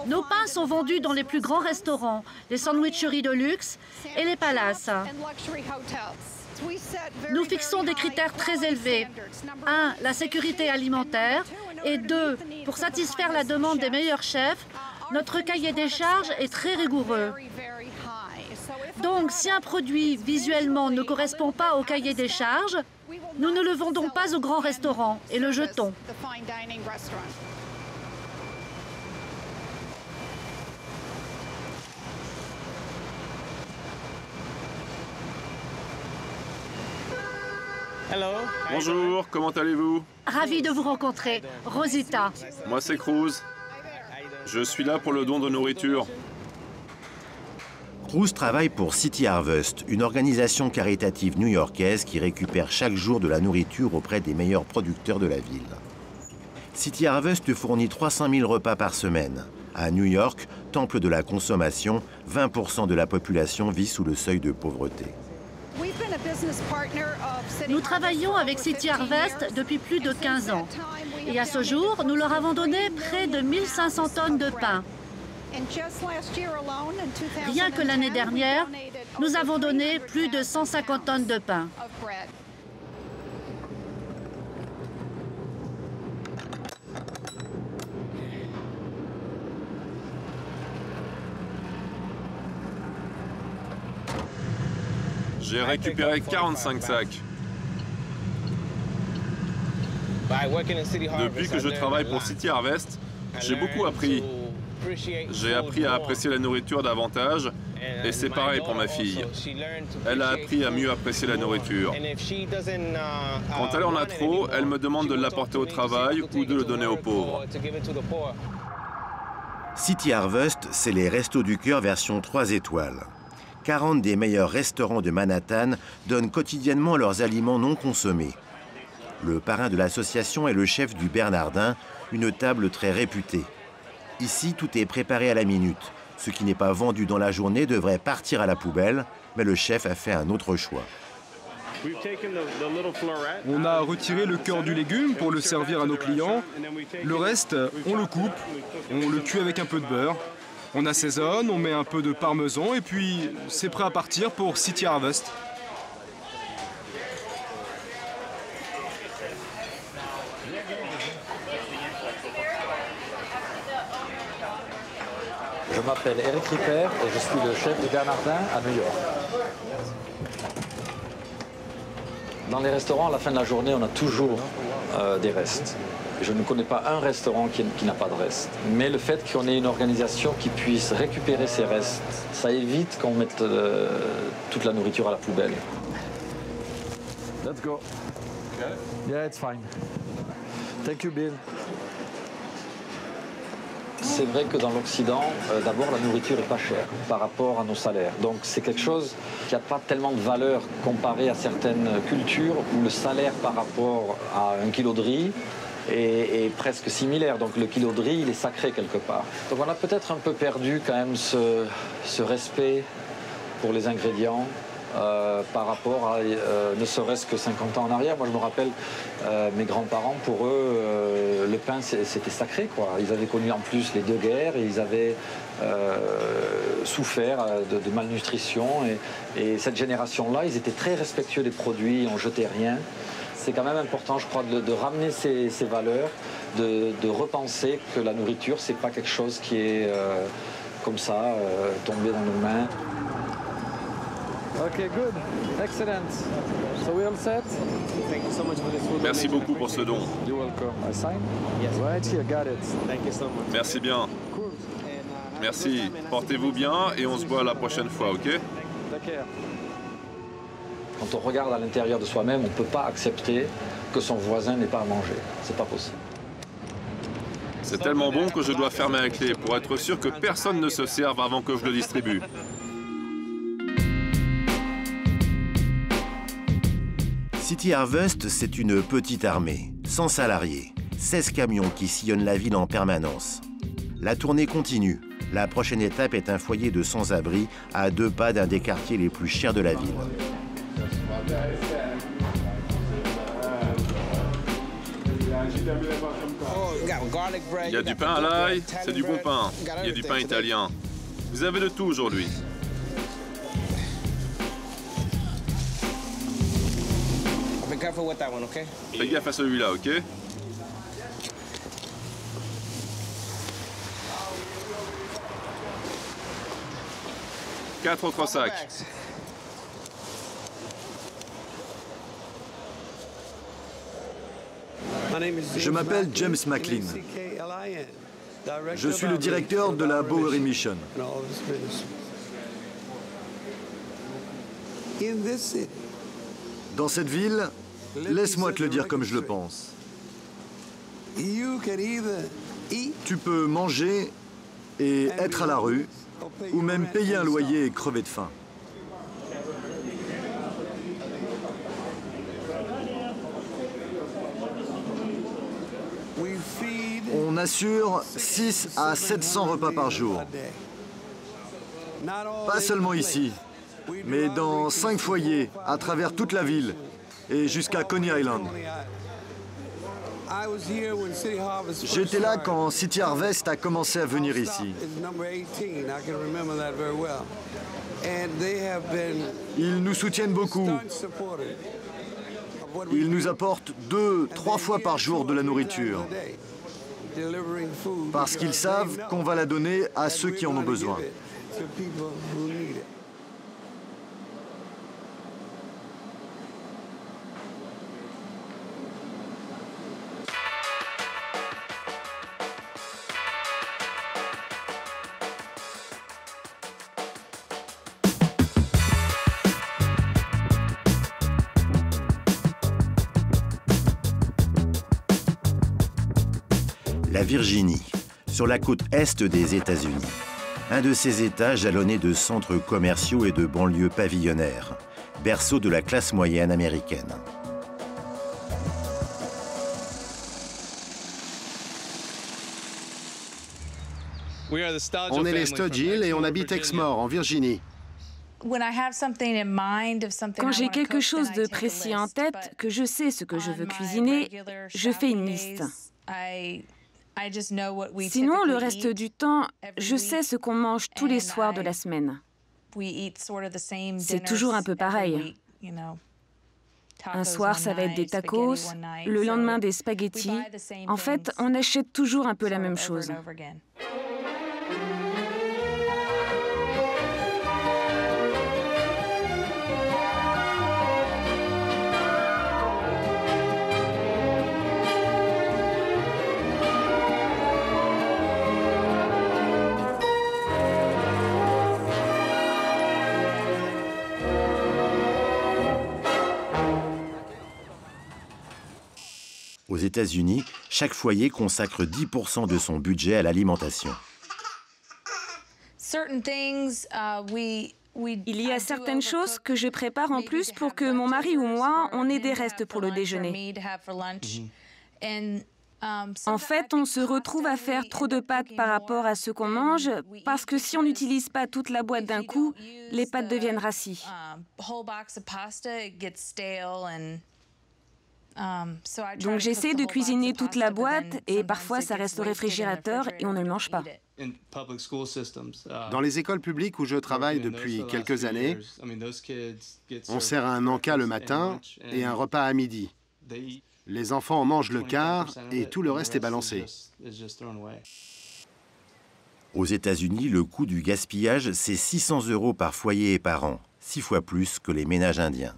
Nos pains sont vendus dans les plus grands restaurants, les sandwicheries de luxe et les palaces. Nous fixons des critères très élevés. 1, la sécurité alimentaire. Et 2, pour satisfaire la demande des meilleurs chefs, notre cahier des charges est très rigoureux. Donc, si un produit visuellement ne correspond pas au cahier des charges, nous ne le vendons pas aux grands restaurants et le jetons. Bonjour, comment allez-vous? Ravi de vous rencontrer. Rosita. Moi, c'est Cruz. Je suis là pour le don de nourriture. Cruz travaille pour City Harvest, une organisation caritative new-yorkaise qui récupère chaque jour de la nourriture auprès des meilleurs producteurs de la ville. City Harvest fournit 300 000 repas par semaine. À New York, temple de la consommation, 20% de la population vit sous le seuil de pauvreté. Nous travaillons avec City Harvest depuis plus de 15 ans. Et à ce jour, nous leur avons donné près de 1500 tonnes de pain. Rien que l'année dernière, nous avons donné plus de 150 tonnes de pain. J'ai récupéré 45 sacs. Depuis que je travaille pour City Harvest, j'ai beaucoup appris. J'ai appris à apprécier la nourriture davantage Et c'est pareil pour ma fille. Elle a appris à mieux apprécier la nourriture. Quand elle en a trop, elle me demande de l'apporter au travail ou de le donner aux pauvres. City Harvest, c'est les Restos du Cœur version 3 étoiles. 40 des meilleurs restaurants de Manhattan donnent quotidiennement leurs aliments non consommés. Le parrain de l'association est le chef du Bernardin, une table très réputée. Ici, tout est préparé à la minute. Ce qui n'est pas vendu dans la journée devrait partir à la poubelle, mais le chef a fait un autre choix. On a retiré le cœur du légume pour le servir à nos clients. Le reste, on le coupe, on le cuit avec un peu de beurre. On assaisonne, on met un peu de parmesan et puis c'est prêt à partir pour City Harvest. Je m'appelle Eric Ripper et je suis le chef du Bernardin à New York. Dans les restaurants, à la fin de la journée, on a toujours des restes. Je ne connais pas un restaurant qui n'a pas de restes. Mais le fait qu'on ait une organisation qui puisse récupérer ces restes, ça évite qu'on mette toute la nourriture à la poubelle. Let's go. Yeah, it's fine. Thank you, Bill. C'est vrai que dans l'Occident, d'abord, la nourriture n'est pas chère par rapport à nos salaires. Donc c'est quelque chose qui n'a pas tellement de valeur comparé à certaines cultures où le salaire par rapport à un kilo de riz est presque similaire. Donc le kilo de riz, il est sacré quelque part. Donc on a peut-être un peu perdu quand même ce respect pour les ingrédients. Par rapport à ne serait-ce que 50 ans en arrière. Moi, je me rappelle, mes grands-parents, pour eux, le pain, c'était sacré, quoi. Ils avaient connu en plus les deux guerres et ils avaient souffert de malnutrition. Et cette génération-là, ils étaient très respectueux des produits, on ne jetait rien. C'est quand même important, je crois, de ramener ces valeurs, de repenser que la nourriture, c'est pas quelque chose qui est comme ça, tombé dans nos mains. Ok, good. Excellent. So we all set? Thank you so much for this food. Merci beaucoup pour ce don. You're welcome. I sign? Yes. Right here, got it. Thank you so much. Merci bien. Merci. Portez-vous bien et on se voit la prochaine fois, ok? Take care. Quand on regarde à l'intérieur de soi-même, on ne peut pas accepter que son voisin n'ait pas à manger. C'est pas possible. C'est tellement bon que je dois fermer la clé pour être sûr que personne ne se serve avant que je le distribue. City Harvest, c'est une petite armée, 100 salariés, 16 camions qui sillonnent la ville en permanence. La tournée continue. La prochaine étape est un foyer de sans-abri à 2 pas d'un des quartiers les plus chers de la ville. Il y a du pain à l'ail, c'est du bon pain. Il y a du pain italien. Vous avez de tout aujourd'hui. Fais gaffe à celui-là, ok? Quatre autres sacs. Je m'appelle James McLean. Je suis le directeur de la Bowery Mission. Dans cette ville, laisse-moi te le dire comme je le pense. Tu peux manger et être à la rue, ou même payer un loyer et crever de faim. On assure 6 à 700 repas par jour. Pas seulement ici, mais dans 5 foyers à travers toute la ville et jusqu'à Coney Island. J'étais là quand City Harvest a commencé à venir ici. Ils nous soutiennent beaucoup. Ils nous apportent 2-3 fois par jour de la nourriture. Parce qu'ils savent qu'on va la donner à ceux qui en ont besoin. La Virginie, sur la côte est des États-Unis. Un de ces États jalonnés de centres commerciaux et de banlieues pavillonnaires, berceau de la classe moyenne américaine. On est les Studgill et on habite Exmoor, en Virginie. Quand j'ai quelque chose de précis en tête, que je sais ce que je veux cuisiner, je fais une liste. Sinon, le reste du temps, je sais ce qu'on mange tous les soirs de la semaine. C'est toujours un peu pareil. Un soir, ça va être des tacos, le lendemain des spaghettis. En fait, on achète toujours un peu la même chose. Aux États-Unis, chaque foyer consacre 10% de son budget à l'alimentation. Il y a certaines choses que je prépare en plus pour que mon mari ou moi, on ait des restes pour le déjeuner. En fait, on se retrouve à faire trop de pâtes par rapport à ce qu'on mange, parce que si on n'utilise pas toute la boîte d'un coup, les pâtes deviennent rassis. Donc j'essaie de cuisiner toute la boîte et parfois ça reste au réfrigérateur et on ne le mange pas. Dans les écoles publiques où je travaille depuis quelques années, on sert un encas le matin et un repas à midi. Les enfants en mangent le quart et tout le reste est balancé. Aux États-Unis, le coût du gaspillage, c'est 600 € par foyer et par an, 6 fois plus que les ménages indiens.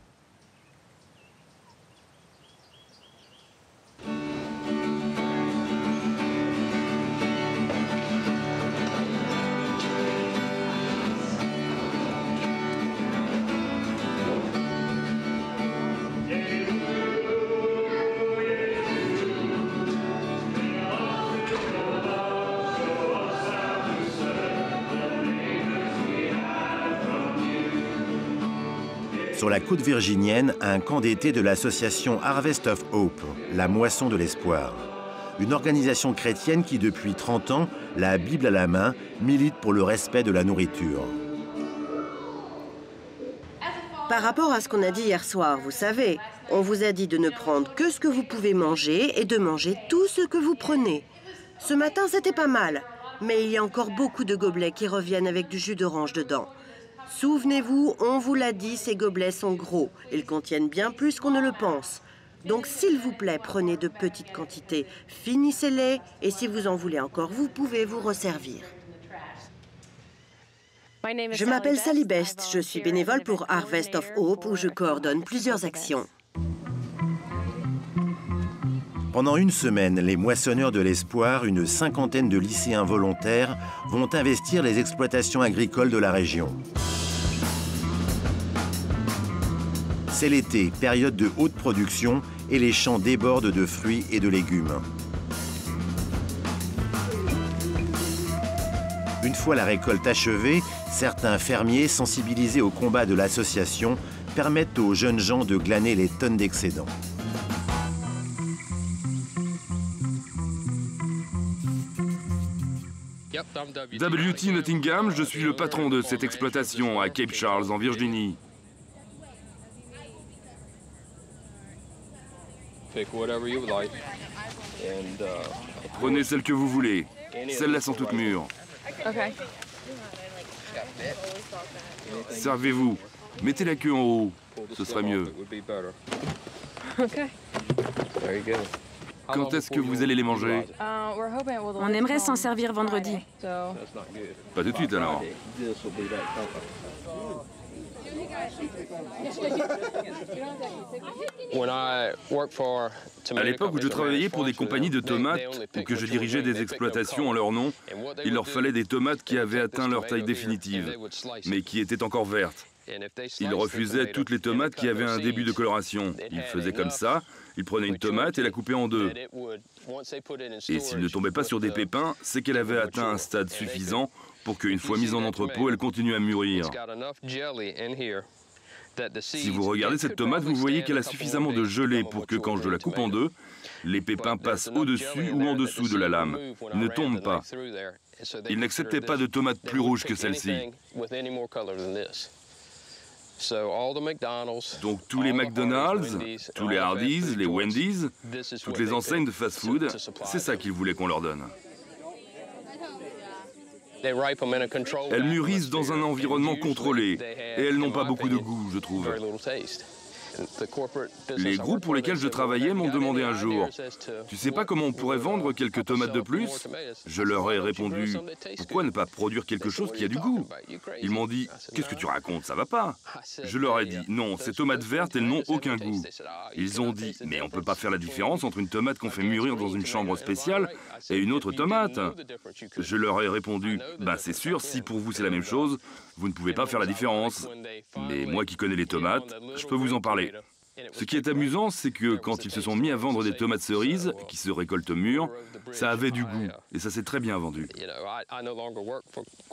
Sur la côte virginienne, un camp d'été de l'association Harvest of Hope, la moisson de l'espoir. Une organisation chrétienne qui, depuis 30 ans, la Bible à la main, milite pour le respect de la nourriture. Par rapport à ce qu'on a dit hier soir, vous savez, on vous a dit de ne prendre que ce que vous pouvez manger et de manger tout ce que vous prenez. Ce matin, c'était pas mal, mais il y a encore beaucoup de gobelets qui reviennent avec du jus d'orange dedans. Souvenez-vous, on vous l'a dit, ces gobelets sont gros. Ils contiennent bien plus qu'on ne le pense. Donc, s'il vous plaît, prenez de petites quantités, finissez-les, et si vous en voulez encore, vous pouvez vous resservir. Je m'appelle Sally Best, je suis bénévole pour Harvest of Hope, où je coordonne plusieurs actions. Pendant une semaine, les moissonneurs de l'espoir, une cinquantaine de lycéens volontaires, vont investir les exploitations agricoles de la région. C'est l'été, période de haute production, et les champs débordent de fruits et de légumes. Une fois la récolte achevée, certains fermiers, sensibilisés au combat de l'association, permettent aux jeunes gens de glaner les tonnes d'excédents. W.T. Nottingham, je suis le patron de cette exploitation à Cape Charles, en Virginie. Prenez celle que vous voulez. Celles-là sont toutes mûres. Servez-vous. Mettez la queue en haut. Ce serait mieux. Quand est-ce que vous allez les manger? On aimerait s'en servir vendredi. Pas tout de suite alors. À l'époque où je travaillais pour des compagnies de tomates ou que je dirigeais des exploitations en leur nom, il leur fallait des tomates qui avaient atteint leur taille définitive, mais qui étaient encore vertes. Ils refusaient toutes les tomates qui avaient un début de coloration. Ils faisaient comme ça, ils prenaient une tomate et la coupaient en deux. Et s'ils ne tombaient pas sur des pépins, c'est qu'elle avait atteint un stade suffisant pour qu'une fois mise en entrepôt, elle continue à mûrir. Si vous regardez cette tomate, vous voyez qu'elle a suffisamment de gelée pour que quand je la coupe en deux, les pépins passent au-dessus ou en dessous de la lame. Ils ne tombent pas. Ils n'acceptaient pas de tomates plus rouges que celle-ci. Donc tous les McDonald's, tous les Hardee's, les Wendy's, toutes les enseignes de fast-food, c'est ça qu'ils voulaient qu'on leur donne. Elles mûrissent dans un environnement contrôlé et elles n'ont pas beaucoup de goût, je trouve. Les groupes pour lesquels je travaillais m'ont demandé un jour « Tu sais pas comment on pourrait vendre quelques tomates de plus ?» Je leur ai répondu « Pourquoi ne pas produire quelque chose qui a du goût ?» Ils m'ont dit « Qu'est-ce que tu racontes, ça va pas ?» Je leur ai dit « Non, ces tomates vertes, elles n'ont aucun goût. » Ils ont dit « Mais on peut pas faire la différence entre une tomate qu'on fait mûrir dans une chambre spéciale et une autre tomate. » Je leur ai répondu « Ben c'est sûr, si pour vous c'est la même chose, vous ne pouvez pas faire la différence. Mais moi qui connais les tomates, je peux vous en parler. » Ce qui est amusant, c'est que quand ils se sont mis à vendre des tomates cerises, qui se récoltent mûres, ça avait du goût, et ça s'est très bien vendu.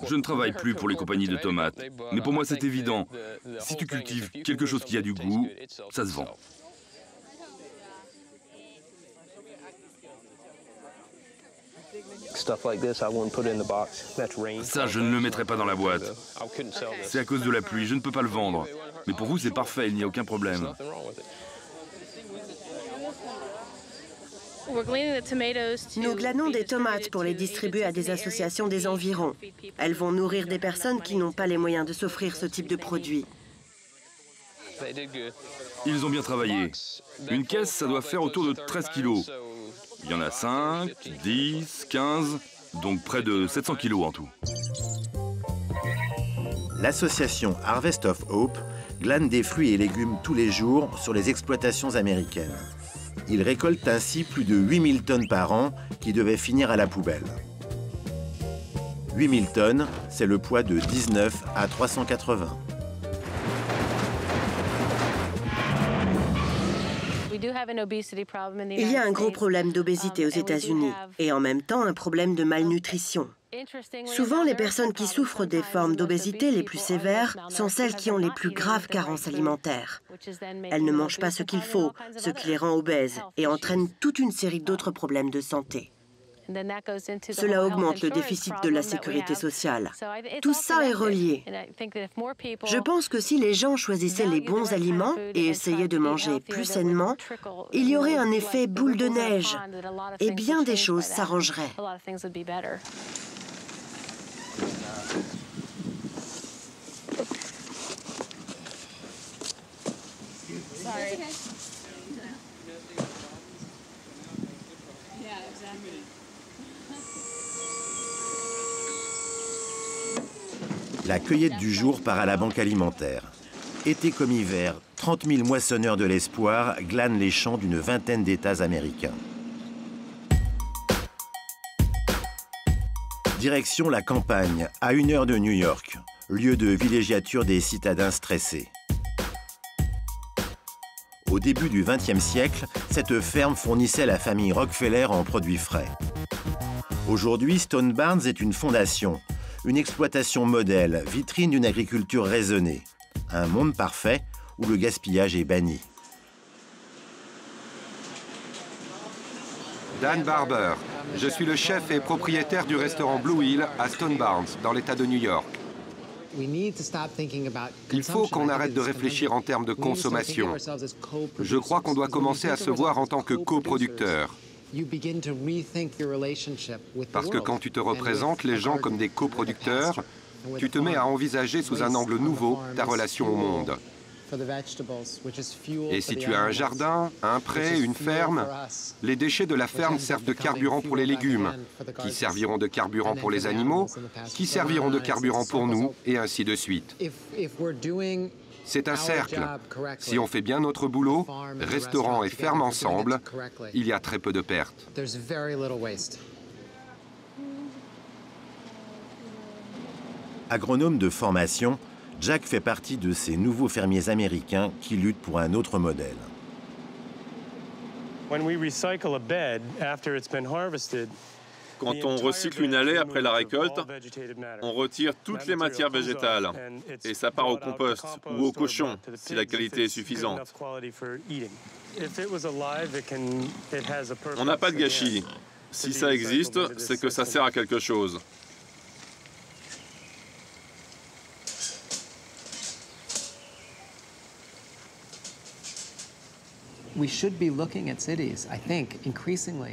Je ne travaille plus pour les compagnies de tomates, mais pour moi c'est évident. Si tu cultives quelque chose qui a du goût, ça se vend. Ça, je ne le mettrai pas dans la boîte. C'est à cause de la pluie, je ne peux pas le vendre. Mais pour vous, c'est parfait, il n'y a aucun problème. Nous glanons des tomates pour les distribuer à des associations des environs. Elles vont nourrir des personnes qui n'ont pas les moyens de s'offrir ce type de produit. Ils ont bien travaillé. Une caisse, ça doit faire autour de 13 kilos. Il y en a 5, 10, 15, donc près de 700 kilos en tout. L'association Harvest of Hope glane des fruits et légumes tous les jours sur les exploitations américaines. Ils récoltent ainsi plus de 8000 tonnes par an qui devaient finir à la poubelle. 8000 tonnes, c'est le poids de 19 à 380. Il y a un gros problème d'obésité aux États-Unis et en même temps un problème de malnutrition. Souvent, les personnes qui souffrent des formes d'obésité les plus sévères sont celles qui ont les plus graves carences alimentaires. Elles ne mangent pas ce qu'il faut, ce qui les rend obèses et entraîne toute une série d'autres problèmes de santé. Cela augmente le déficit de la sécurité sociale. Tout ça est relié. Je pense que si les gens choisissaient les bons aliments et essayaient de manger plus sainement, il y aurait un effet boule de neige et bien des choses s'arrangeraient. La cueillette du jour part à la banque alimentaire. Été comme hiver, 30 000 moissonneurs de l'espoir glanent les champs d'une vingtaine d'États américains. Direction la campagne, à 1 heure de New York, lieu de villégiature des citadins stressés. Au début du XXe siècle, cette ferme fournissait la famille Rockefeller en produits frais. Aujourd'hui, Stone Barns est une fondation, une exploitation modèle, vitrine d'une agriculture raisonnée. Un monde parfait où le gaspillage est banni. Dan Barber. Je suis le chef et propriétaire du restaurant Blue Hill à Stone Barns, dans l'État de New York. Il faut qu'on arrête de réfléchir en termes de consommation. Je crois qu'on doit commencer à se voir en tant que coproducteur. Parce que quand tu te représentes les gens comme des coproducteurs, tu te mets à envisager sous un angle nouveau ta relation au monde. Et si tu as un jardin, un pré, une ferme, les déchets de la ferme servent de carburant pour les légumes, qui serviront de carburant pour les animaux, qui serviront de carburant pour nous, et ainsi de suite. C'est un cercle. Si on fait bien notre boulot, restaurant et ferme ensemble, il y a très peu de pertes. Agronome de formation, Jack fait partie de ces nouveaux fermiers américains qui luttent pour un autre modèle. Quand on recycle une allée après la récolte, on retire toutes les matières végétales et ça part au compost ou au cochon si la qualité est suffisante. On n'a pas de gâchis. Si ça existe, c'est que ça sert à quelque chose.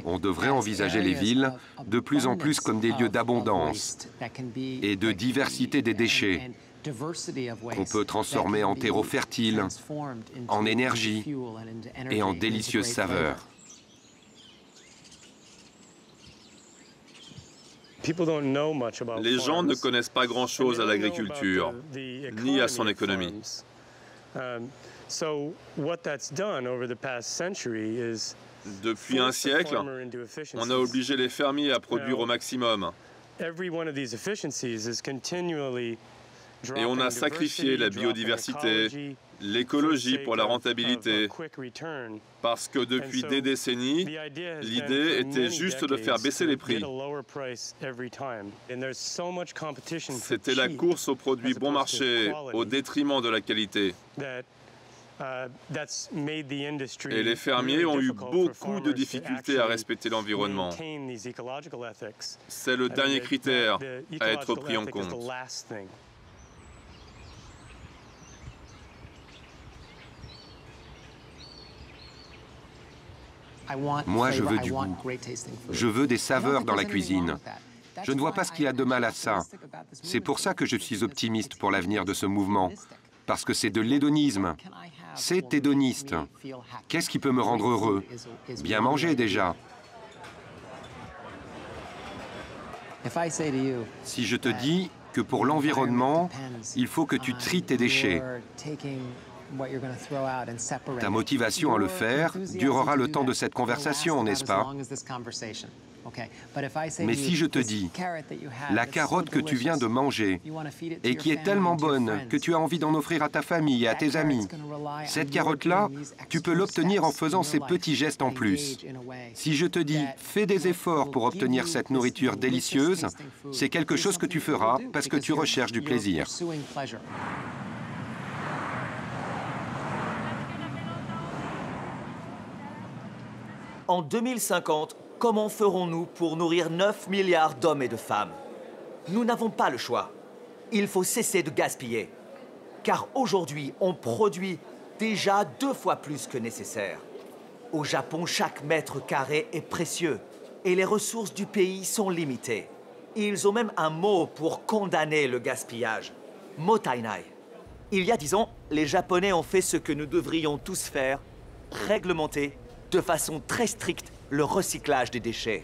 On devrait envisager les villes de plus en plus comme des lieux d'abondance et de diversité des déchets qu'on peut transformer en terreau fertile, en énergie et en délicieuses saveurs. Les gens ne connaissent pas grand-chose à l'agriculture, ni à son économie. Depuis un siècle, on a obligé les fermiers à produire au maximum. Et on a sacrifié la biodiversité, l'écologie pour la rentabilité. Parce que depuis des décennies, l'idée était juste de faire baisser les prix. C'était la course aux produits bon marché au détriment de la qualité. Et les fermiers ont eu beaucoup de difficultés à respecter l'environnement. C'est le dernier critère à être pris en compte. Moi, je veux du goût. Je veux des saveurs dans la cuisine. Je ne vois pas ce qu'il y a de mal à ça. C'est pour ça que je suis optimiste pour l'avenir de ce mouvement. Parce que c'est de l'hédonisme. C'est hédoniste. Qu'est-ce qui peut me rendre heureux? Bien manger déjà. Si je te dis que pour l'environnement, il faut que tu tries tes déchets, ta motivation à le faire durera le temps de cette conversation, n'est-ce pas? Mais si je te dis, la carotte que tu viens de manger et qui est tellement bonne que tu as envie d'en offrir à ta famille et à tes amis, cette carotte-là, tu peux l'obtenir en faisant ces petits gestes en plus. Si je te dis, fais des efforts pour obtenir cette nourriture délicieuse, c'est quelque chose que tu feras parce que tu recherches du plaisir. En 2050, comment ferons-nous pour nourrir 9 milliards d'hommes et de femmes? Nous n'avons pas le choix. Il faut cesser de gaspiller. Car aujourd'hui, on produit déjà 2 fois plus que nécessaire. Au Japon, chaque mètre carré est précieux et les ressources du pays sont limitées. Ils ont même un mot pour condamner le gaspillage, mottainai. Il y a 10 ans, les Japonais ont fait ce que nous devrions tous faire, réglementer de façon très stricte le recyclage des déchets.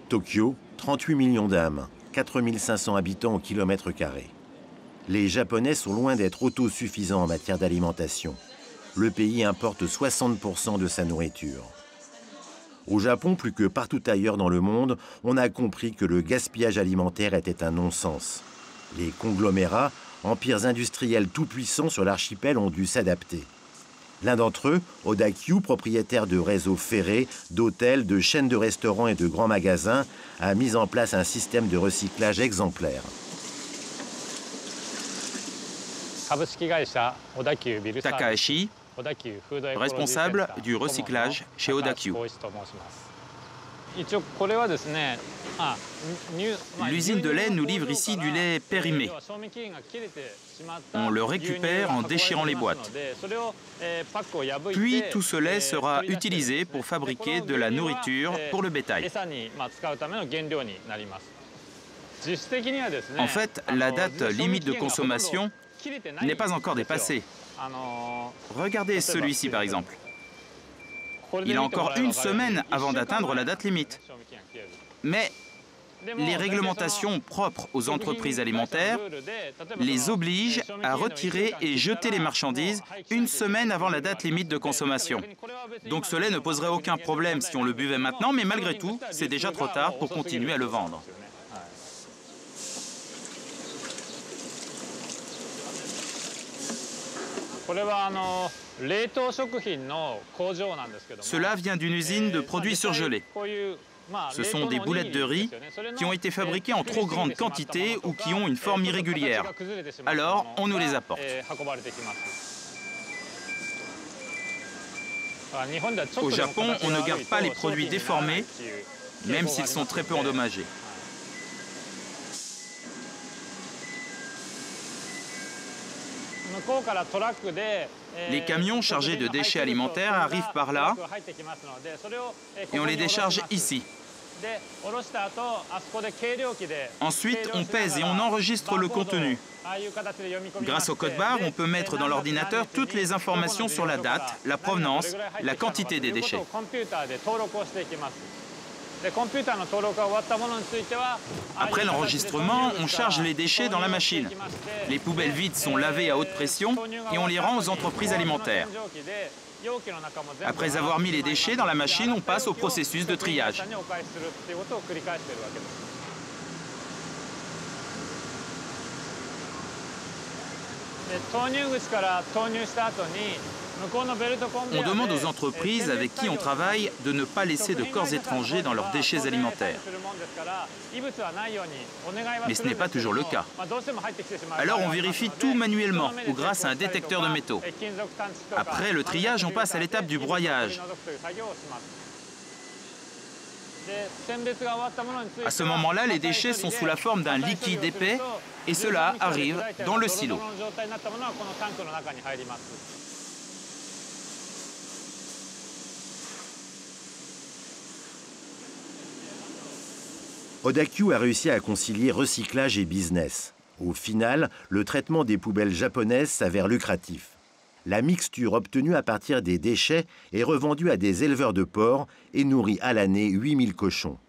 Tokyo, 38 millions d'âmes, 4500 habitants au kilomètre carré. Les Japonais sont loin d'être autosuffisants en matière d'alimentation. Le pays importe 60% de sa nourriture. Au Japon, plus que partout ailleurs dans le monde, on a compris que le gaspillage alimentaire était un non-sens. Les conglomérats, empires industriels tout-puissants sur l'archipel, ont dû s'adapter. L'un d'entre eux, Odakyu, propriétaire de réseaux ferrés, d'hôtels, de chaînes de restaurants et de grands magasins, a mis en place un système de recyclage exemplaire. Takahashi, responsable du recyclage chez Odakyu. L'usine de lait nous livre ici du lait périmé. On le récupère en déchirant les boîtes. Puis tout ce lait sera utilisé pour fabriquer de la nourriture pour le bétail. En fait, la date limite de consommation n'est pas encore dépassée. Regardez celui-ci par exemple. Il a encore une semaine avant d'atteindre la date limite. Mais les réglementations propres aux entreprises alimentaires les obligent à retirer et jeter les marchandises une semaine avant la date limite de consommation. Donc ce lait ne poserait aucun problème si on le buvait maintenant, mais malgré tout, c'est déjà trop tard pour continuer à le vendre. Cela vient d'une usine de produits surgelés. Ce sont des boulettes de riz qui ont été fabriquées en trop grande quantité ou qui ont une forme irrégulière. Alors, on nous les apporte. Au Japon, on ne garde pas les produits déformés, même s'ils sont très peu endommagés. Les camions chargés de déchets alimentaires arrivent par là et on les décharge ici. Ensuite, on pèse et on enregistre le contenu. Grâce au code barre, on peut mettre dans l'ordinateur toutes les informations sur la date, la provenance, la quantité des déchets. Après l'enregistrement, on charge les déchets dans la machine. Les poubelles vides sont lavées à haute pression et on les rend aux entreprises alimentaires. Après avoir mis les déchets dans la machine, on passe au processus de triage. On demande aux entreprises avec qui on travaille de ne pas laisser de corps étrangers dans leurs déchets alimentaires. Mais ce n'est pas toujours le cas. Alors on vérifie tout manuellement ou grâce à un détecteur de métaux. Après le triage, on passe à l'étape du broyage. À ce moment-là, les déchets sont sous la forme d'un liquide épais et cela arrive dans le silo. Odakyu a réussi à concilier recyclage et business. Au final, le traitement des poubelles japonaises s'avère lucratif. La mixture obtenue à partir des déchets est revendue à des éleveurs de porcs et nourrit à l'année 8000 cochons.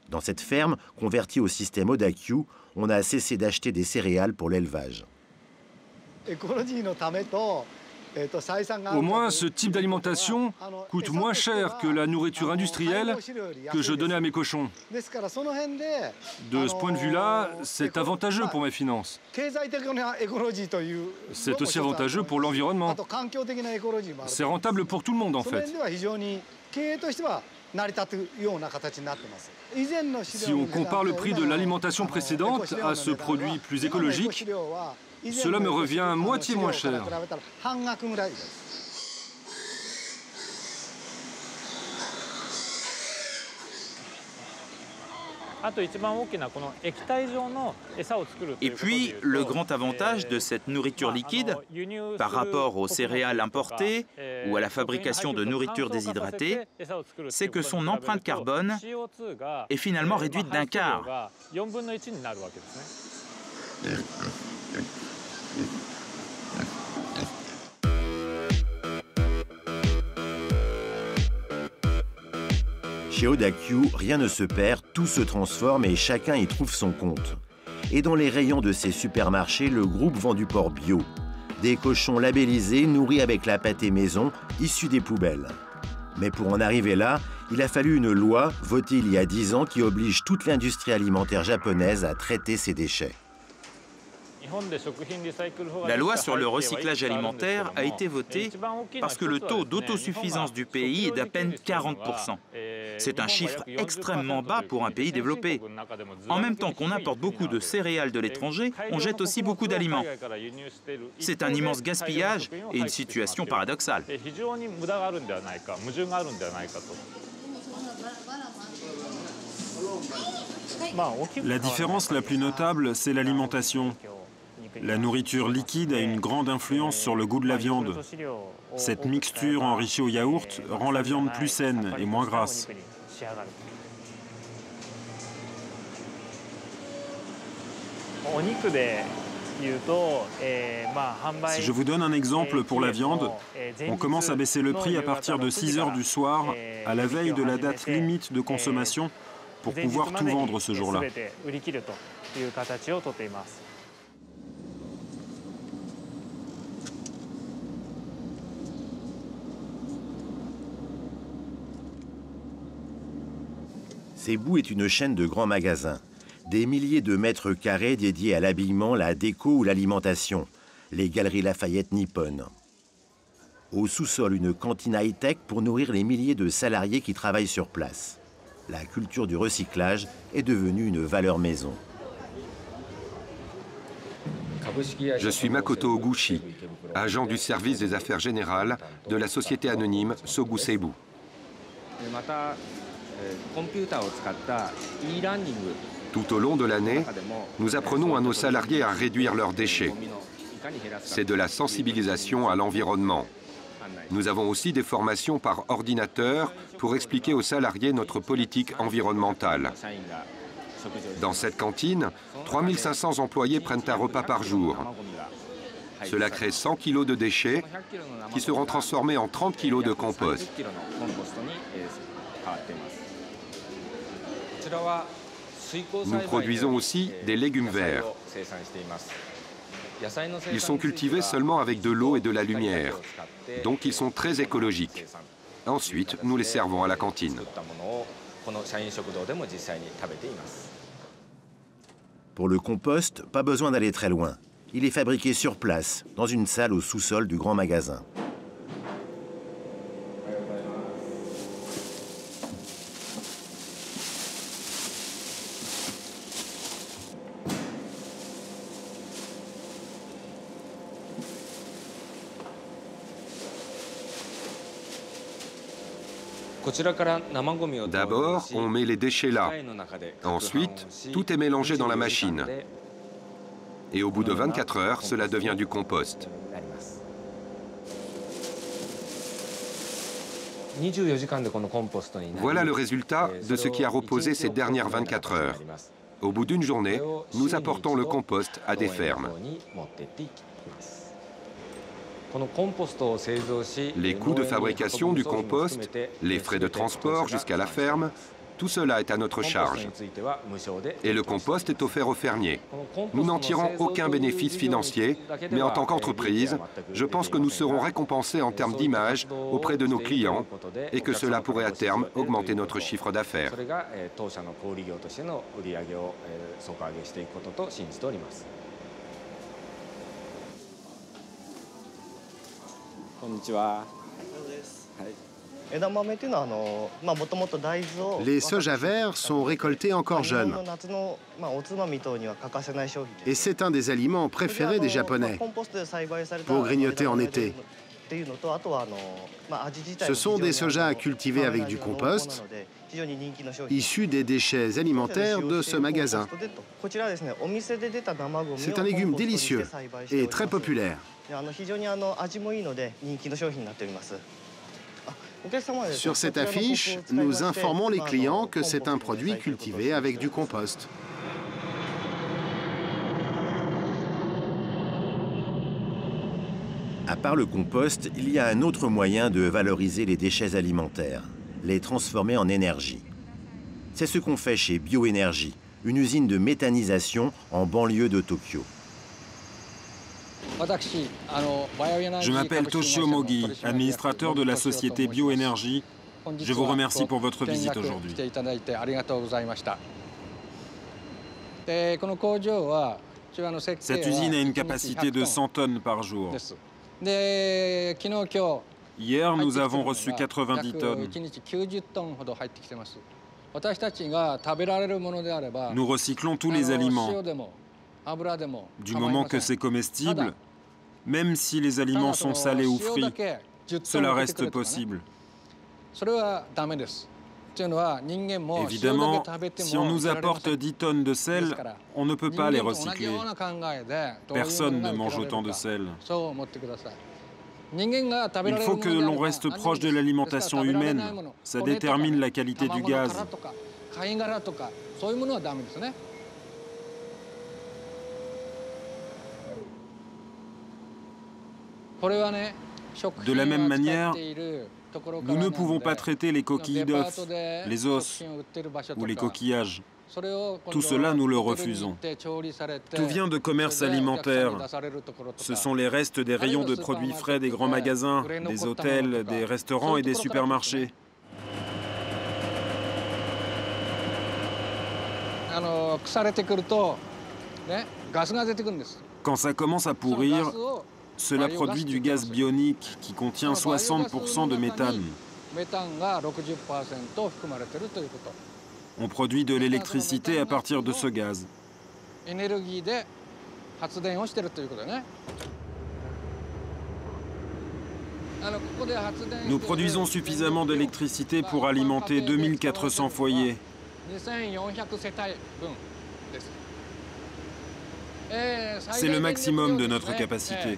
Dans cette ferme, convertie au système Odakyu, on a cessé d'acheter des céréales pour l'élevage. Au moins, ce type d'alimentation coûte moins cher que la nourriture industrielle que je donnais à mes cochons. De ce point de vue-là, c'est avantageux pour mes finances. C'est aussi avantageux pour l'environnement. C'est rentable pour tout le monde, en fait. Si on compare le prix de l'alimentation précédente à ce produit plus écologique, cela me revient moitié moins cher. Et puis, le grand avantage de cette nourriture liquide, par rapport aux céréales importées ou à la fabrication de nourriture déshydratée, c'est que son empreinte carbone est finalement réduite d'un quart. Chez Odakyu, rien ne se perd, tout se transforme et chacun y trouve son compte. Et dans les rayons de ces supermarchés, le groupe vend du porc bio. Des cochons labellisés, nourris avec la pâtée maison, issue des poubelles. Mais pour en arriver là, il a fallu une loi, votée il y a 10 ans, qui oblige toute l'industrie alimentaire japonaise à traiter ses déchets. La loi sur le recyclage alimentaire a été votée parce que le taux d'autosuffisance du pays est d'à peine 40%. C'est un chiffre extrêmement bas pour un pays développé. En même temps qu'on importe beaucoup de céréales de l'étranger, on jette aussi beaucoup d'aliments. C'est un immense gaspillage et une situation paradoxale. La différence la plus notable, c'est l'alimentation. La nourriture liquide a une grande influence sur le goût de la viande. Cette mixture enrichie au yaourt rend la viande plus saine et moins grasse. Si je vous donne un exemple pour la viande, on commence à baisser le prix à partir de 6 heures du soir, à la veille de la date limite de consommation, pour pouvoir tout vendre ce jour-là. Cebu est une chaîne de grands magasins. Des milliers de mètres carrés dédiés à l'habillement, la déco ou l'alimentation. Les galeries Lafayette nippones. Au sous-sol, une cantine high-tech pour nourrir les milliers de salariés qui travaillent sur place. La culture du recyclage est devenue une valeur maison. Je suis Makoto Oguchi, agent du service des affaires générales de la société anonyme Sogu Cebu. Tout au long de l'année, nous apprenons à nos salariés à réduire leurs déchets. C'est de la sensibilisation à l'environnement. Nous avons aussi des formations par ordinateur pour expliquer aux salariés notre politique environnementale. Dans cette cantine, 3500 employés prennent un repas par jour. Cela crée 100 kg de déchets qui seront transformés en 30 kg de compost. Nous produisons aussi des légumes verts. Ils sont cultivés seulement avec de l'eau et de la lumière, donc ils sont très écologiques. Ensuite, nous les servons à la cantine. Pour le compost, pas besoin d'aller très loin. Il est fabriqué sur place, dans une salle au sous-sol du grand magasin. D'abord, on met les déchets là. Ensuite, tout est mélangé dans la machine. Et au bout de 24 heures, cela devient du compost. Voilà le résultat de ce qui a reposé ces dernières 24 heures. Au bout d'une journée, nous apportons le compost à des fermes. Les coûts de fabrication du compost, les frais de transport jusqu'à la ferme, tout cela est à notre charge. Et le compost est offert aux fermiers. Nous n'en tirons aucun bénéfice financier, mais en tant qu'entreprise, je pense que nous serons récompensés en termes d'image auprès de nos clients et que cela pourrait à terme augmenter notre chiffre d'affaires. Les soja verts sont récoltés encore jeunes. Et c'est un des aliments préférés des Japonais pour grignoter en été. Ce sont des sojas cultivés avec du compost, issus des déchets alimentaires de ce magasin. C'est un légume délicieux et très populaire. Sur cette affiche, nous informons les clients que c'est un produit cultivé avec du compost. À part le compost, il y a un autre moyen de valoriser les déchets alimentaires, les transformer en énergie. C'est ce qu'on fait chez Bioénergie, une usine de méthanisation en banlieue de Tokyo. Je m'appelle Toshio Mogi, administrateur de la société Bioénergie. Je vous remercie pour votre visite aujourd'hui. Cette usine a une capacité de 100 tonnes par jour. Hier, nous avons reçu 90 tonnes. Nous recyclons tous les aliments. Du moment que c'est comestible, même si les aliments sont salés ou frits, cela reste possible. Évidemment, si on nous apporte 10 tonnes de sel, on ne peut pas les recycler. Personne ne mange autant de sel. Il faut que l'on reste proche de l'alimentation humaine. Ça détermine la qualité du gaz. De la même manière, nous ne pouvons pas traiter les coquilles d'œufs, les os ou les coquillages. Tout cela, nous le refusons. Tout vient de commerce alimentaire. Ce sont les restes des rayons de produits frais des grands magasins, des hôtels, des restaurants et des supermarchés. Quand ça commence à pourrir, cela produit du gaz bionique qui contient 60% de méthane. On produit de l'électricité à partir de ce gaz. Nous produisons suffisamment d'électricité pour alimenter 2400 foyers. C'est le maximum de notre capacité.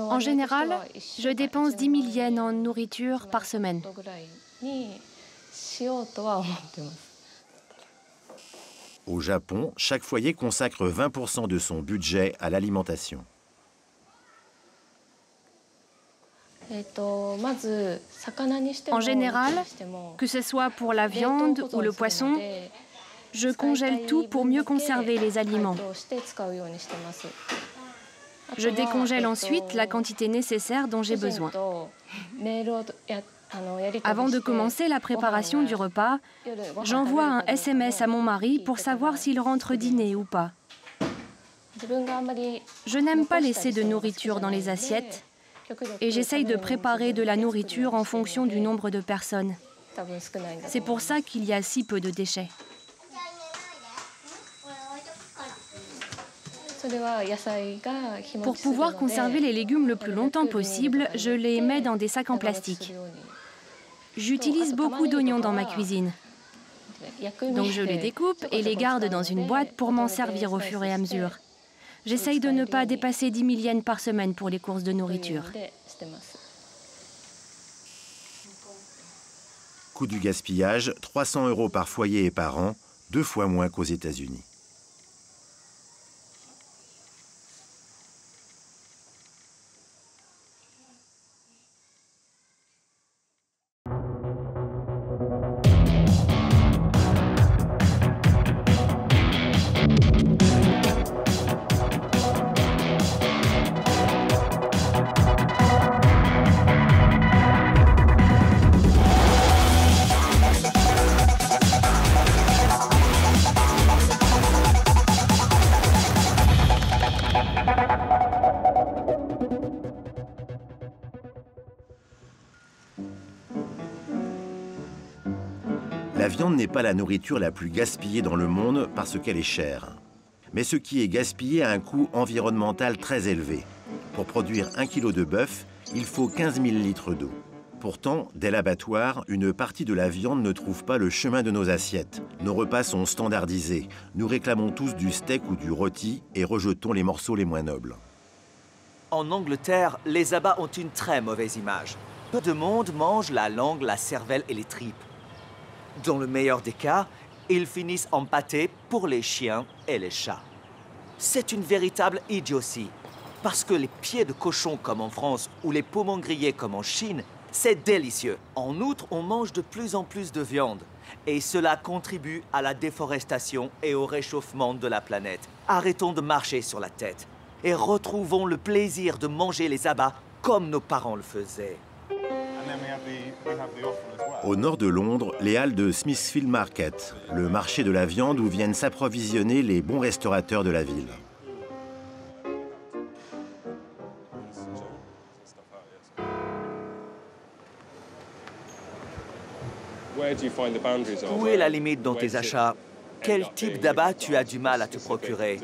En général, je dépense 10 000 yens en nourriture par semaine. Au Japon, chaque foyer consacre 20% de son budget à l'alimentation. En général, que ce soit pour la viande ou le poisson, je congèle tout pour mieux conserver les aliments. Je décongèle ensuite la quantité nécessaire dont j'ai besoin. Avant de commencer la préparation du repas, j'envoie un SMS à mon mari pour savoir s'il rentre dîner ou pas. Je n'aime pas laisser de nourriture dans les assiettes et j'essaye de préparer de la nourriture en fonction du nombre de personnes. C'est pour ça qu'il y a si peu de déchets. Pour pouvoir conserver les légumes le plus longtemps possible, je les mets dans des sacs en plastique. J'utilise beaucoup d'oignons dans ma cuisine. Donc je les découpe et les garde dans une boîte pour m'en servir au fur et à mesure. J'essaye de ne pas dépasser 10 000 yens par semaine pour les courses de nourriture. Coût du gaspillage, 300 € par foyer et par an, 2 fois moins qu'aux États-Unis. La viande n'est pas la nourriture la plus gaspillée dans le monde parce qu'elle est chère. Mais ce qui est gaspillé a un coût environnemental très élevé. Pour produire 1 kg de bœuf, il faut 15 000 litres d'eau. Pourtant, dès l'abattoir, une partie de la viande ne trouve pas le chemin de nos assiettes. Nos repas sont standardisés. Nous réclamons tous du steak ou du rôti et rejetons les morceaux les moins nobles. En Angleterre, les abats ont une très mauvaise image. Peu de monde mange la langue, la cervelle et les tripes. Dans le meilleur des cas, ils finissent en pâté pour les chiens et les chats. C'est une véritable idiotie, parce que les pieds de cochon comme en France ou les poumons grillés comme en Chine, c'est délicieux. En outre, on mange de plus en plus de viande, et cela contribue à la déforestation et au réchauffement de la planète. Arrêtons de marcher sur la tête. et retrouvons le plaisir de manger les abats comme nos parents le faisaient. Au nord de Londres, les halles de Smithfield Market, le marché de la viande où viennent s'approvisionner les bons restaurateurs de la ville. Où est la limite dans tes achats? Quel type d'abat tu as du mal à te procurer?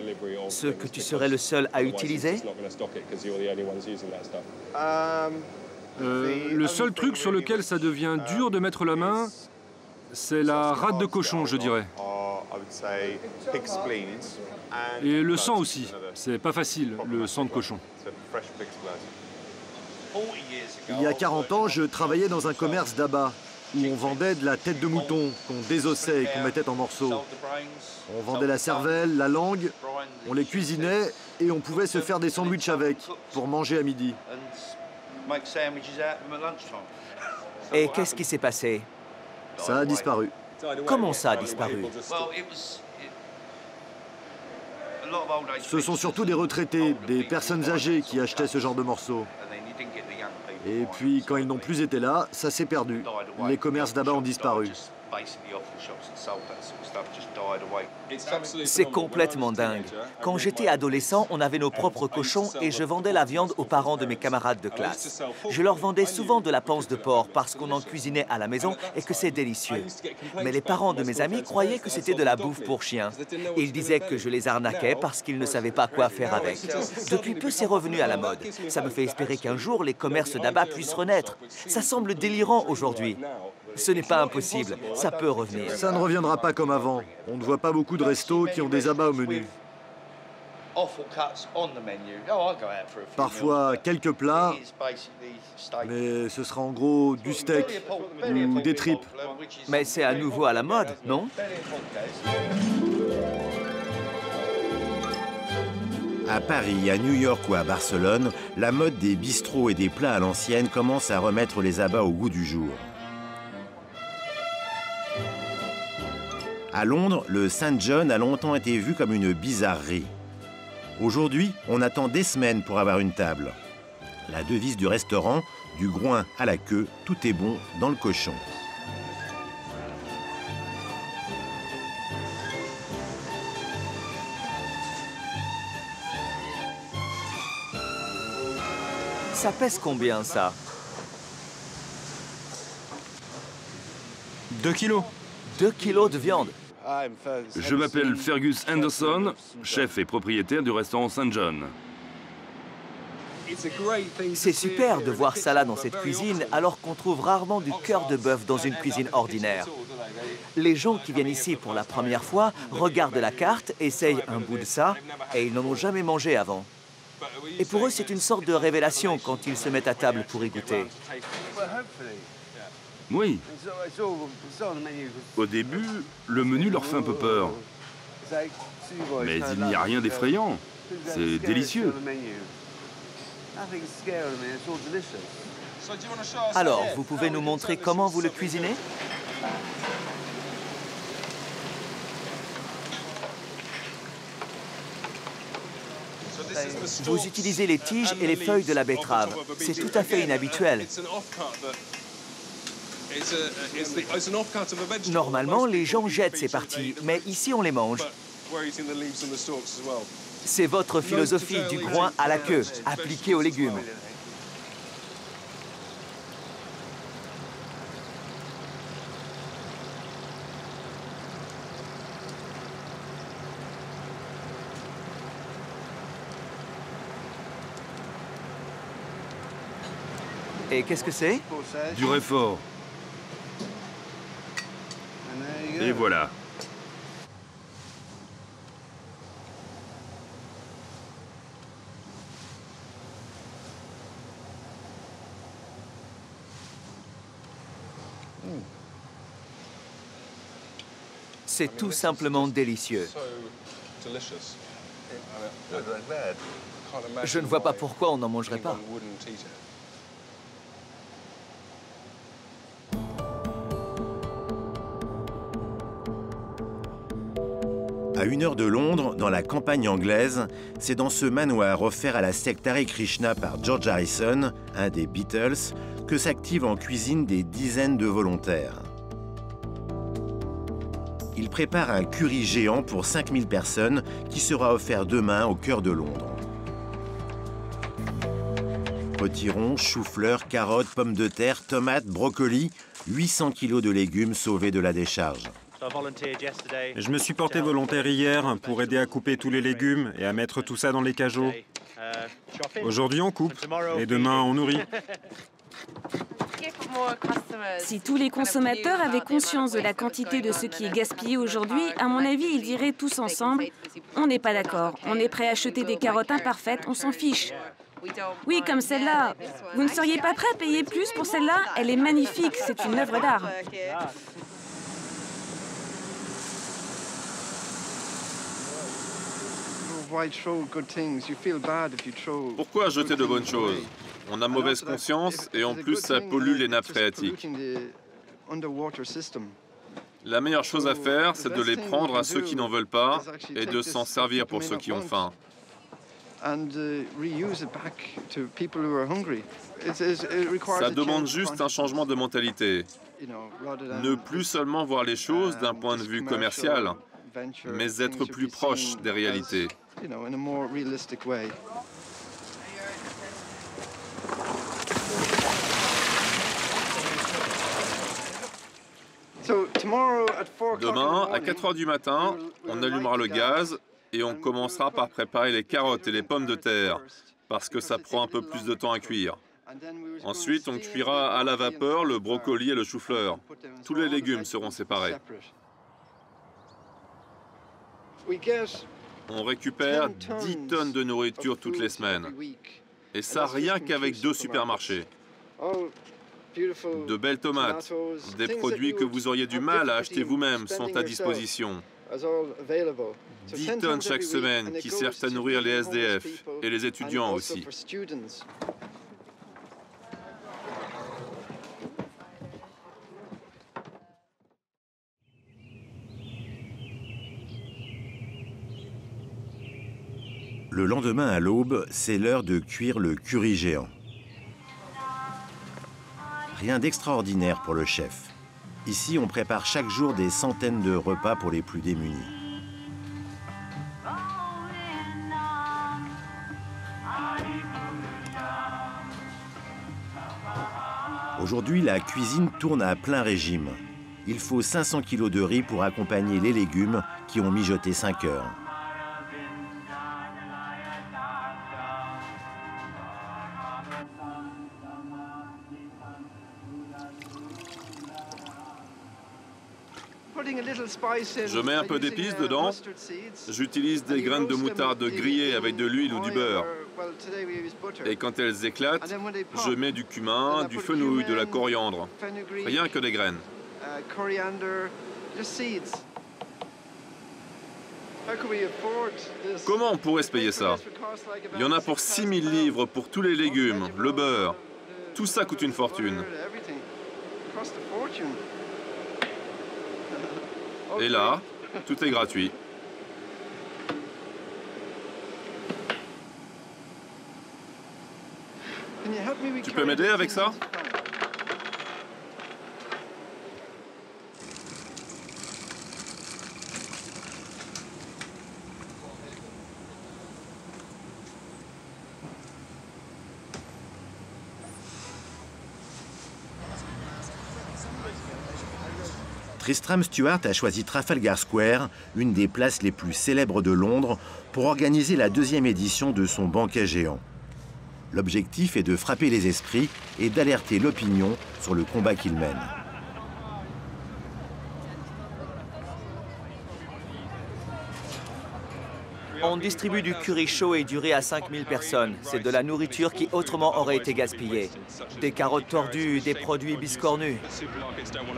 Ceux que tu serais le seul à utiliser? Le seul truc sur lequel ça devient dur de mettre la main, c'est la rate de cochon, je dirais. Et le sang aussi. C'est pas facile, le sang de cochon. Il y a 40 ans, je travaillais dans un commerce d'abats où on vendait de la tête de mouton qu'on désossait et qu'on mettait en morceaux. On vendait la cervelle, la langue, on les cuisinait et on pouvait se faire des sandwichs avec pour manger à midi. Et qu'est-ce qui s'est passé? Ça a disparu. Comment ça a disparu? Ce sont surtout des retraités, des personnes âgées qui achetaient ce genre de morceaux. Et puis, quand ils n'ont plus été là, ça s'est perdu. Les commerces d'abats ont disparu. C'est complètement dingue. Quand j'étais adolescent, on avait nos propres cochons et je vendais la viande aux parents de mes camarades de classe. Je leur vendais souvent de la panse de porc parce qu'on en cuisinait à la maison et que c'est délicieux. Mais les parents de mes amis croyaient que c'était de la bouffe pour chiens. Ils disaient que je les arnaquais parce qu'ils ne savaient pas quoi faire avec. Depuis peu, c'est revenu à la mode. Ça me fait espérer qu'un jour, les commerces d'abats puissent renaître. Ça semble délirant aujourd'hui. Ce n'est pas impossible, ça peut revenir. Ça ne reviendra pas comme avant. On ne voit pas beaucoup de restos qui ont des abats au menu. Parfois quelques plats, mais ce sera en gros du steak ou des tripes. Mais c'est à nouveau à la mode, non? À Paris, à New York ou à Barcelone, la mode des bistrots et des plats à l'ancienne commence à remettre les abats au goût du jour. À Londres, le St. John a longtemps été vu comme une bizarrerie. Aujourd'hui, on attend des semaines pour avoir une table. La devise du restaurant, du groin à la queue, tout est bon dans le cochon. Ça pèse combien, ça? 2 kilos. 2 kilos de viande. Je m'appelle Fergus Anderson, chef et propriétaire du restaurant St. John. C'est super de voir ça là dans cette cuisine, alors qu'on trouve rarement du cœur de bœuf dans une cuisine ordinaire. Les gens qui viennent ici pour la première fois regardent la carte, essayent un bout de ça, et ils n'en ont jamais mangé avant. Et pour eux, c'est une sorte de révélation quand ils se mettent à table pour y goûter. Oui. Au début, le menu leur fait un peu peur. Mais il n'y a rien d'effrayant. C'est délicieux. Alors, vous pouvez nous montrer comment vous le cuisinez? Vous utilisez les tiges et les feuilles de la betterave. C'est tout à fait inhabituel. Normalement, les gens jettent ces parties, mais ici, on les mange. C'est votre philosophie du groin à la queue, appliquée aux légumes. Et qu'est-ce que c'est? Du réfort. Et voilà. C'est tout simplement délicieux. Je ne vois pas pourquoi on n'en mangerait pas. À À 1 heure de Londres, dans la campagne anglaise, c'est dans ce manoir offert à la secte Hare Krishna par George Harrison, un des Beatles, que s'activent en cuisine des dizaines de volontaires. Ils préparent un curry géant pour 5000 personnes qui sera offert demain au cœur de Londres. Potirons, choux-fleurs, carottes, pommes de terre, tomates, brocolis, 800 kilos de légumes sauvés de la décharge. Je me suis porté volontaire hier pour aider à couper tous les légumes et à mettre tout ça dans les cajots. Aujourd'hui, on coupe et demain, on nourrit. Si tous les consommateurs avaient conscience de la quantité de ce qui est gaspillé aujourd'hui, à mon avis, ils diraient tous ensemble « On n'est pas d'accord, on est prêt à acheter des carottes imparfaites, on s'en fiche ». Oui, comme celle-là. Vous ne seriez pas prêt à payer plus pour celle-là? Elle est magnifique, c'est une œuvre d'art. Pourquoi jeter de bonnes choses? On a mauvaise conscience et en plus ça pollue les nappes phréatiques. La meilleure chose à faire, c'est de les prendre à ceux qui n'en veulent pas et de s'en servir pour ceux qui ont faim. Ça demande juste un changement de mentalité. Ne plus seulement voir les choses d'un point de vue commercial, mais être plus proche des réalités. Demain, à 4 heures du matin, on allumera le gaz et on commencera par préparer les carottes et les pommes de terre, parce que ça prend un peu plus de temps à cuire. Ensuite, on cuira à la vapeur le brocoli et le chou-fleur. Tous les légumes seront séparés. On récupère 10 tonnes de nourriture toutes les semaines. Et ça, rien qu'avec 2 supermarchés. De belles tomates, des produits que vous auriez du mal à acheter vous-même sont à disposition. 10 tonnes chaque semaine qui servent à nourrir les SDF et les étudiants aussi. Le lendemain à l'aube, c'est l'heure de cuire le curry géant. Rien d'extraordinaire pour le chef. Ici, on prépare chaque jour des centaines de repas pour les plus démunis. Aujourd'hui, la cuisine tourne à plein régime. Il faut 500 kg de riz pour accompagner les légumes qui ont mijoté 5 heures. Je mets un peu d'épices dedans. J'utilise des graines de moutarde grillées avec de l'huile ou du beurre. Et quand elles éclatent, je mets du cumin, du fenouil, de la coriandre. Rien que des graines. Comment on pourrait se payer ça? Il y en a pour 6 000 livres pour tous les légumes, le beurre. Tout ça coûte une fortune. Et là, tout est gratuit. Tu peux m'aider avec ça? Tristram Stuart a choisi Trafalgar Square, une des places les plus célèbres de Londres, pour organiser la 2e édition de son banquet géant. L'objectif est de frapper les esprits et d'alerter l'opinion sur le combat qu'il mène. On distribue du curry chaud et du riz à 5000 personnes. C'est de la nourriture qui autrement aurait été gaspillée. Des carottes tordues, des produits biscornus.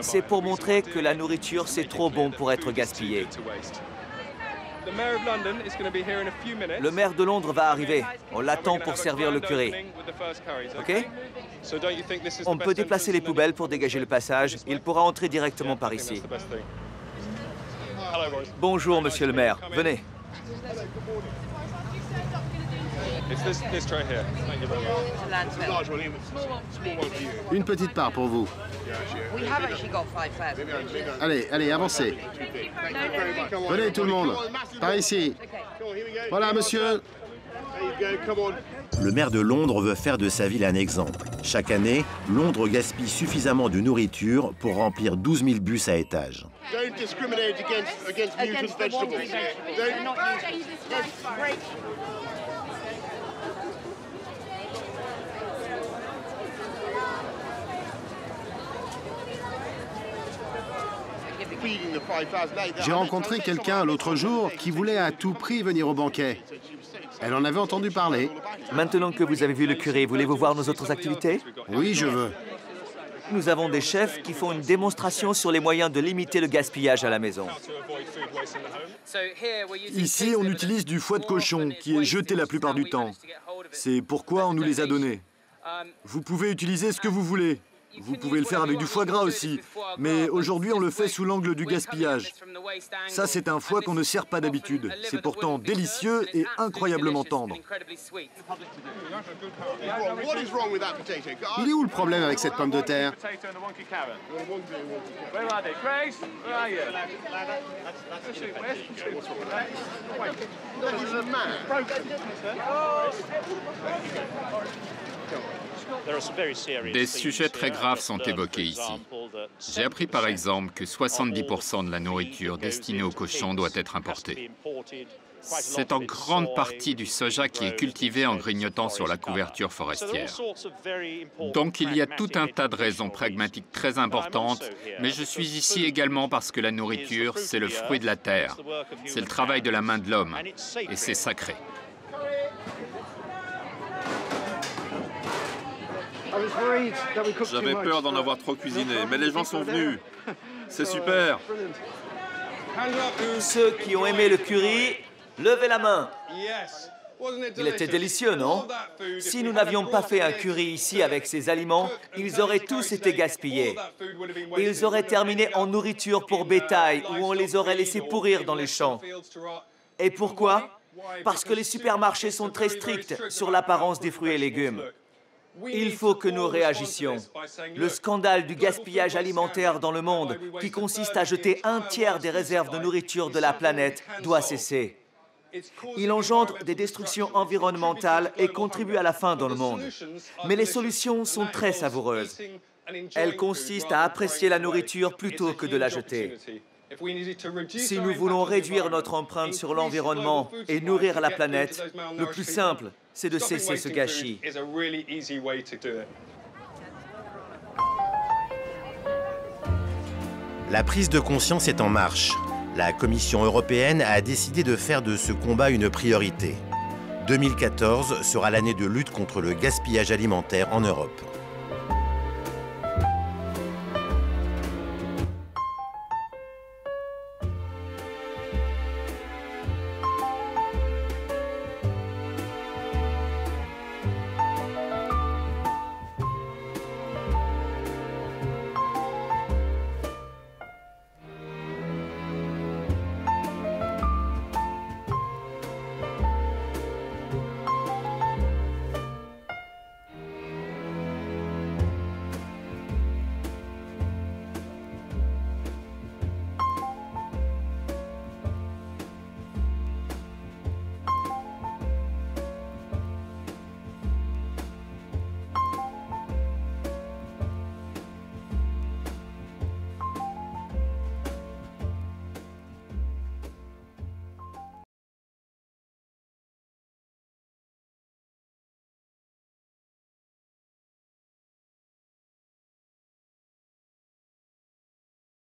C'est pour montrer que la nourriture, c'est trop bon pour être gaspillé. Le maire de Londres va arriver. On l'attend pour servir le curry. OK? On peut déplacer les poubelles pour dégager le passage. Il pourra entrer directement par ici. Bonjour, monsieur le maire. Venez. Une petite part pour vous. Allez, allez, avancez. Venez tout le monde. Par ici. Voilà, monsieur. Le maire de Londres veut faire de sa ville un exemple. Chaque année, Londres gaspille suffisamment de nourriture pour remplir 12 000 bus à étage. J'ai rencontré quelqu'un l'autre jour qui voulait à tout prix venir au banquet. Elle en avait entendu parler. Maintenant que vous avez vu le curé, voulez-vous voir nos autres activités? Oui, je veux. Nous avons des chefs qui font une démonstration sur les moyens de limiter le gaspillage à la maison. Ici, on utilise du foie de cochon, qui est jeté la plupart du temps. C'est pourquoi on nous les a donnés. Vous pouvez utiliser ce que vous voulez. Vous pouvez le faire avec du foie gras aussi, mais aujourd'hui on le fait sous l'angle du gaspillage. Ça, c'est un foie qu'on ne sert pas d'habitude. C'est pourtant délicieux et incroyablement tendre. Il est où le problème avec cette pomme de terre? Des sujets très graves sont évoqués ici. J'ai appris par exemple que 70% de la nourriture destinée aux cochons doit être importée. C'est en grande partie du soja qui est cultivé en grignotant sur la couverture forestière. Donc il y a tout un tas de raisons pragmatiques très importantes, mais je suis ici également parce que la nourriture, c'est le fruit de la terre. C'est le travail de la main de l'homme, et c'est sacré. J'avais peur d'en avoir trop cuisiné, mais les gens sont venus. C'est super. Ceux qui ont aimé le curry, levez la main. Il était délicieux, non? Si nous n'avions pas fait un curry ici avec ces aliments, ils auraient tous été gaspillés. Ils auraient terminé en nourriture pour bétail ou on les aurait laissés pourrir dans les champs. Et pourquoi? Parce que les supermarchés sont très stricts sur l'apparence des fruits et légumes. Il faut que nous réagissions. Le scandale du gaspillage alimentaire dans le monde, qui consiste à jeter un tiers des réserves de nourriture de la planète, doit cesser. Il engendre des destructions environnementales et contribue à la faim dans le monde. Mais les solutions sont très savoureuses. Elles consistent à apprécier la nourriture plutôt que de la jeter. Si nous voulons réduire notre empreinte sur l'environnement et nourrir la planète, le plus simple, c'est de cesser ce gâchis. La prise de conscience est en marche. La Commission européenne a décidé de faire de ce combat une priorité. 2014 sera l'année de lutte contre le gaspillage alimentaire en Europe.